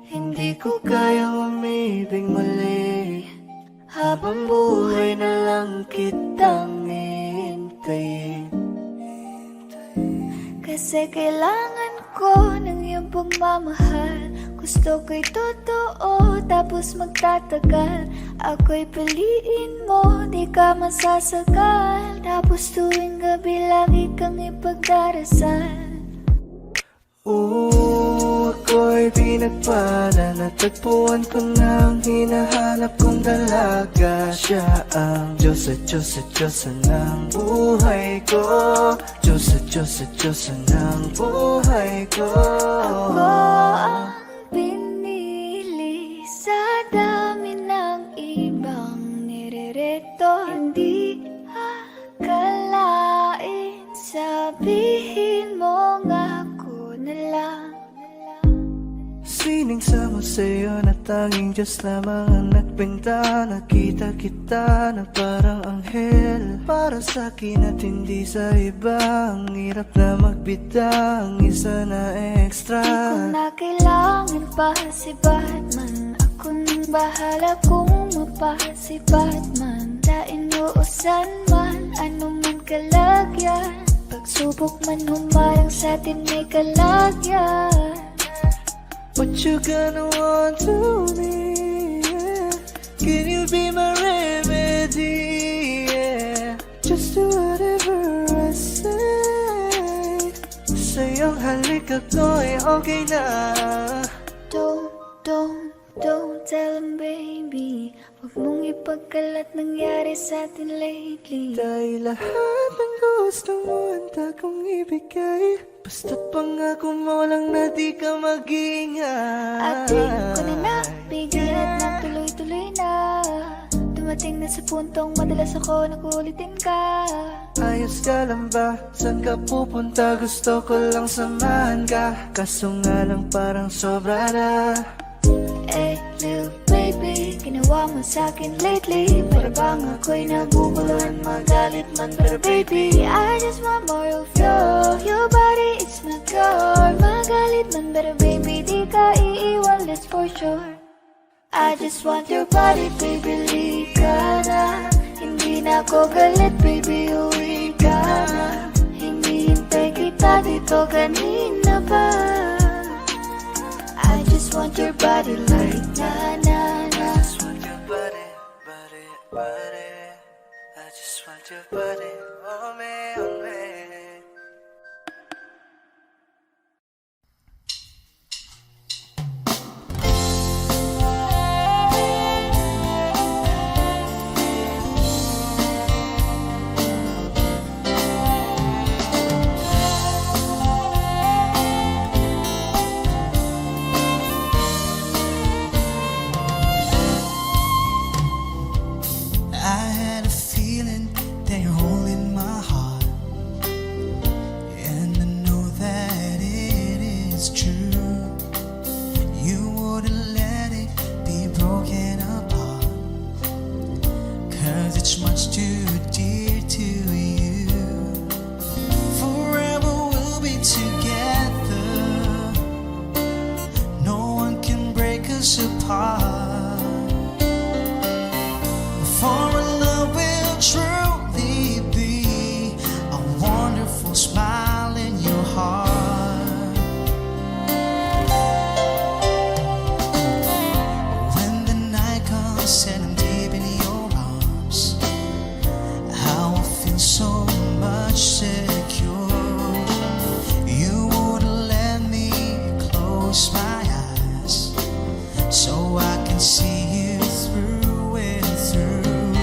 Hindi ko kayang umibig muli. Habang buhay na lang kitang hihintayin. Kasi kailangan ko ng iyong pagmamahal. Gusto ko'y totoo, tapos magtatagal. Ako'y piliin mo, di ka masasagal. Tapos tuwing gabi lagi kang ipagdarasal. Ako'y pinagpala, natagpuan ko na ang hinahanap kong dalaga. Siya ang Diyos at Diyos at Diyosa ng buhay ko. Diyos at Diyos at Diyosa ng buhay ko. Ako ang pinili sa dami ng ibang nirerito. Hindi akalain, sabihin mo nga ako na lang. Sining sama sa'yo na tanging Diyos lamang ang nagbenta. Nakita kita na parang anghel para sa'kin at hindi sa iba. Ang hirap na magbitang isa na extra. Di ko na kailangan pa si Batman. Ako nang bahala kung mapa si Batman. Sa inuusan man, ano man kalagyan. Pagsubok man humarang sa atin may kalagyan. What you gonna want to me, yeah. Can you be my remedy, yeah. Just do whatever I say. Sa'yong halik ako'y okay na. Don't tell him, baby. Huwag mong ipagkalat nangyari sa atin lately. Dahil lahat ng gusto mo handa kong ibigay. Basta't pangako mo lang na di ka mag-iingay. Ating ko na nabigay at natuloy-tuloy na. Dumating na sa puntong madalas ako nakulitin ka. Ayos ka lang ba? Saan ka pupunta? Gusto ko lang samahan ka. Kaso nga lang parang sobra na. Hey, little baby, ginawa mo sa'kin lately. Para bang ako'y naguguluhan, magalit man. Pero baby, I just want more of you. Your body is my cure. Magalit man, pero baby, di ka iiwan, that's for sure. I just want your body, baby, lika na. Hindi na ako galit, baby, uwi ka na. Hinihintay kita dito kanina pa. I just want your body like na na na. I just want your body, body, body. I just want your body on me, on me. I had a feeling that you're holding my heart, and I know that it is true. You wouldn't let it be broken apart, 'cause it's much too dear to you. Forever we'll be together, no one can break us apart. For our love will truly be a wonderful smile in your heart. When the night comes and I'm deep in your arms, how I feel so much secure. You wouldn't let me close my eyes, so I can see you through and through.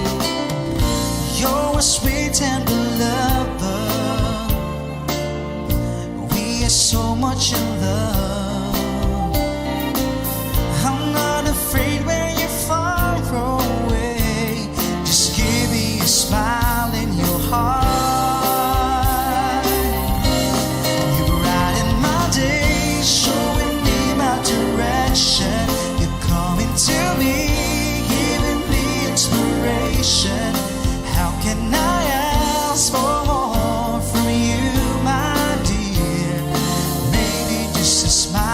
You're a sweet tender lover. We are so much in love. I'm not afraid when you're far away. Just give me a smile in your heart. You brighten my day, showing me my direction. You're coming to me, giving me inspiration. How can I ask for more from you, my dear? Maybe just a smile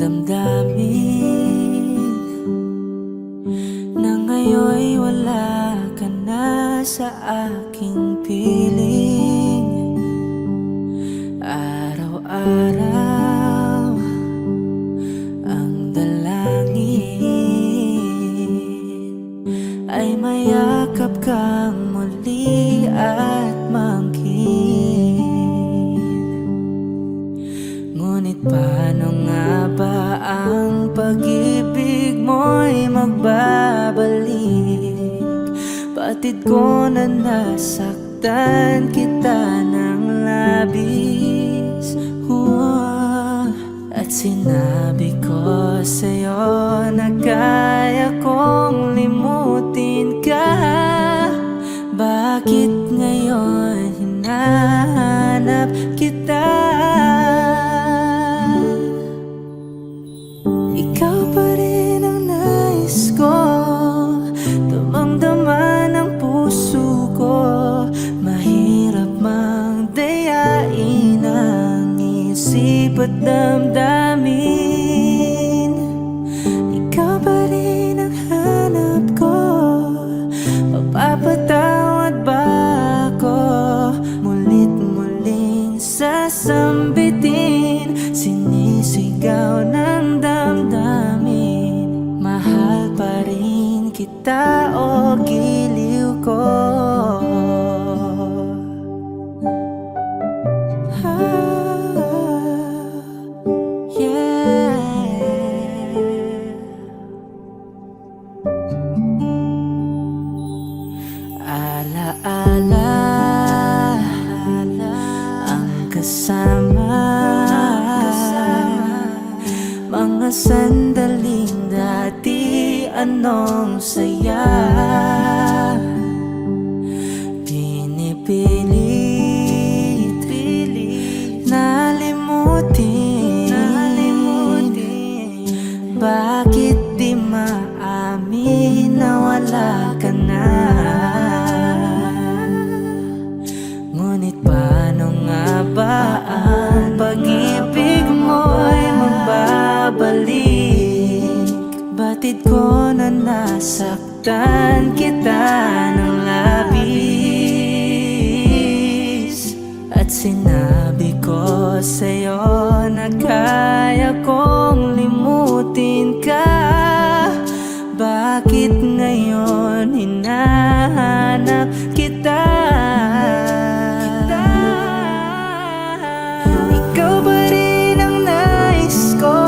damdamin na ngayon'y wala ka na sa aking piling. Araw-araw ang dalangin ay mayakap kang muli at mangkin. Ngunit paano nga ba ang pag-ibig mo'y magbabalik? Batid ko na nasaktan kita ng labis. At sinabi ko sa'yo na kaya kong limutin ka. Bakit ngayon hinahanap kita? Ikaw pa rin ang nais ko, damang-dama ng puso ko. Mahirap mang dayain ang isip at damdamin. Ikaw pa rin ang hanap ko, mapapatawad ba ako? Mulit-muling sasambitin, sinisigaw ng damdamin. Mahal pa rin kita o giliw ko. Alaala ang kasama, mga sandaling dati anong saya. Pinipilit nalimutin. Bakit di maamin na wala ka na? Ngunit paano nga ba ang pag-ibig mo'y magbabalik? Batid ko na nasaktan kita ng labis. At sinabi ko sa'yo na kaya kong limutin ka. Bakit ngayon hinahanap kita? Ikaw ba rin ang nais ko,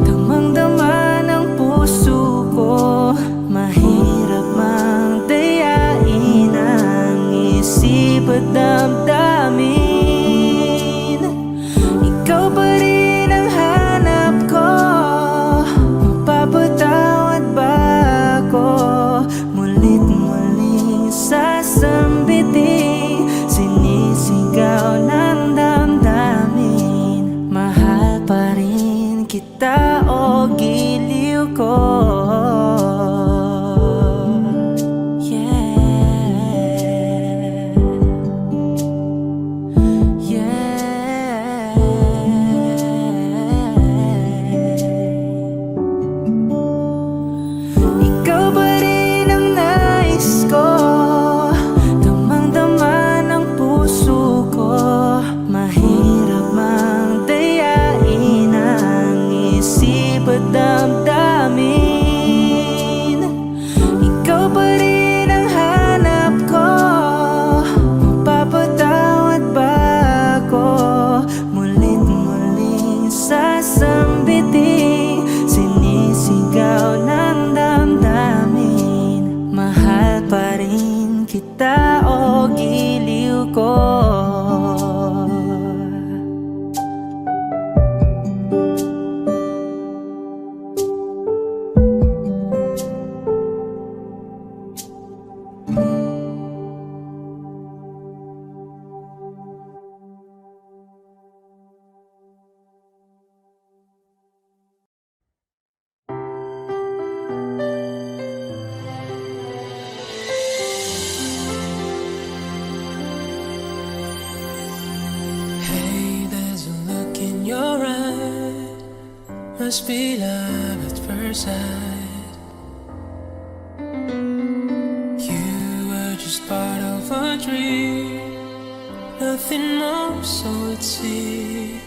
damang-dama ng puso ko. Mahirap mang dayain ang isip at damdamin. Ikaw ba rin ang hanap ko, mapapatawad ba ako? Mulit-muling sasambitin, sinisigaw ng damdamin. Mahal pa rin kita o giliw ko. Ikaw ba rin ang nais ko, damang-dama ng puso ko. Mahirap mang dayain ang isip at damdamin. Ikaw ba rin ang hanap ko, mapapatawad ba ako? Mulit-muling sasambitin, sinisigaw ng damdamin. Mahal pa rin kita o giliw ko. must be love at first sight. You were just part of a dream, nothing more, so it seemed.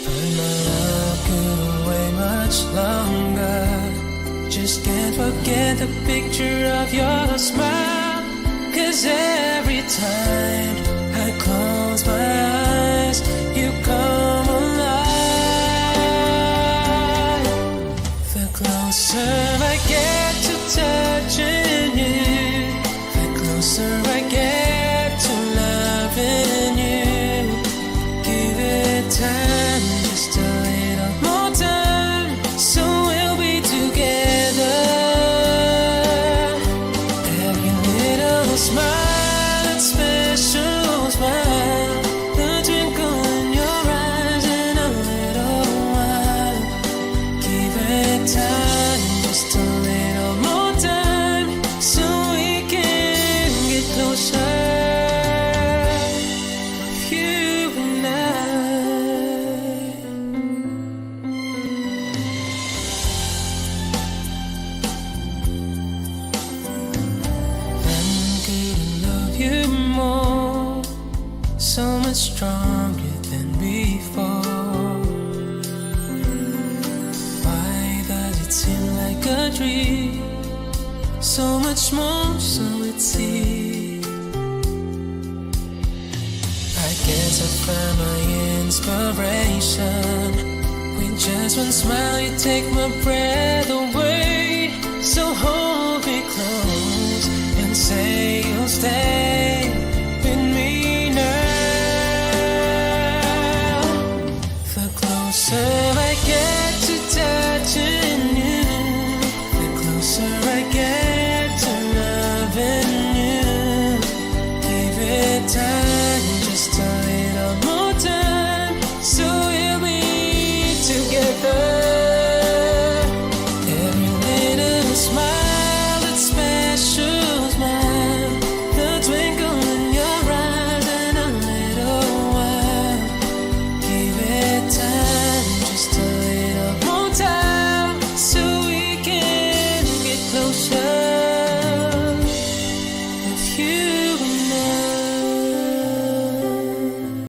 But my love couldn't wait much longer. Just can't forget the picture of your smile. 'Cause every time I close my eyes, you come alive. The closer I get to touching you, the closer I get to loving you. Give it time, just a little more time, so we'll be together. Every little smile, that special smile, the twinkle in your eyes in a little while. Give it time, just a little more time, so we can get closer. You and I. Couldn't love you more, so much stronger than before. Why does it seem like a dream? So much more, so it seems. I guess I found my inspiration. With just one smile, you take my breath away. So hold me close and say you'll stay with me now. The closer I get to touching you, the closer I get to loving you. Give it time.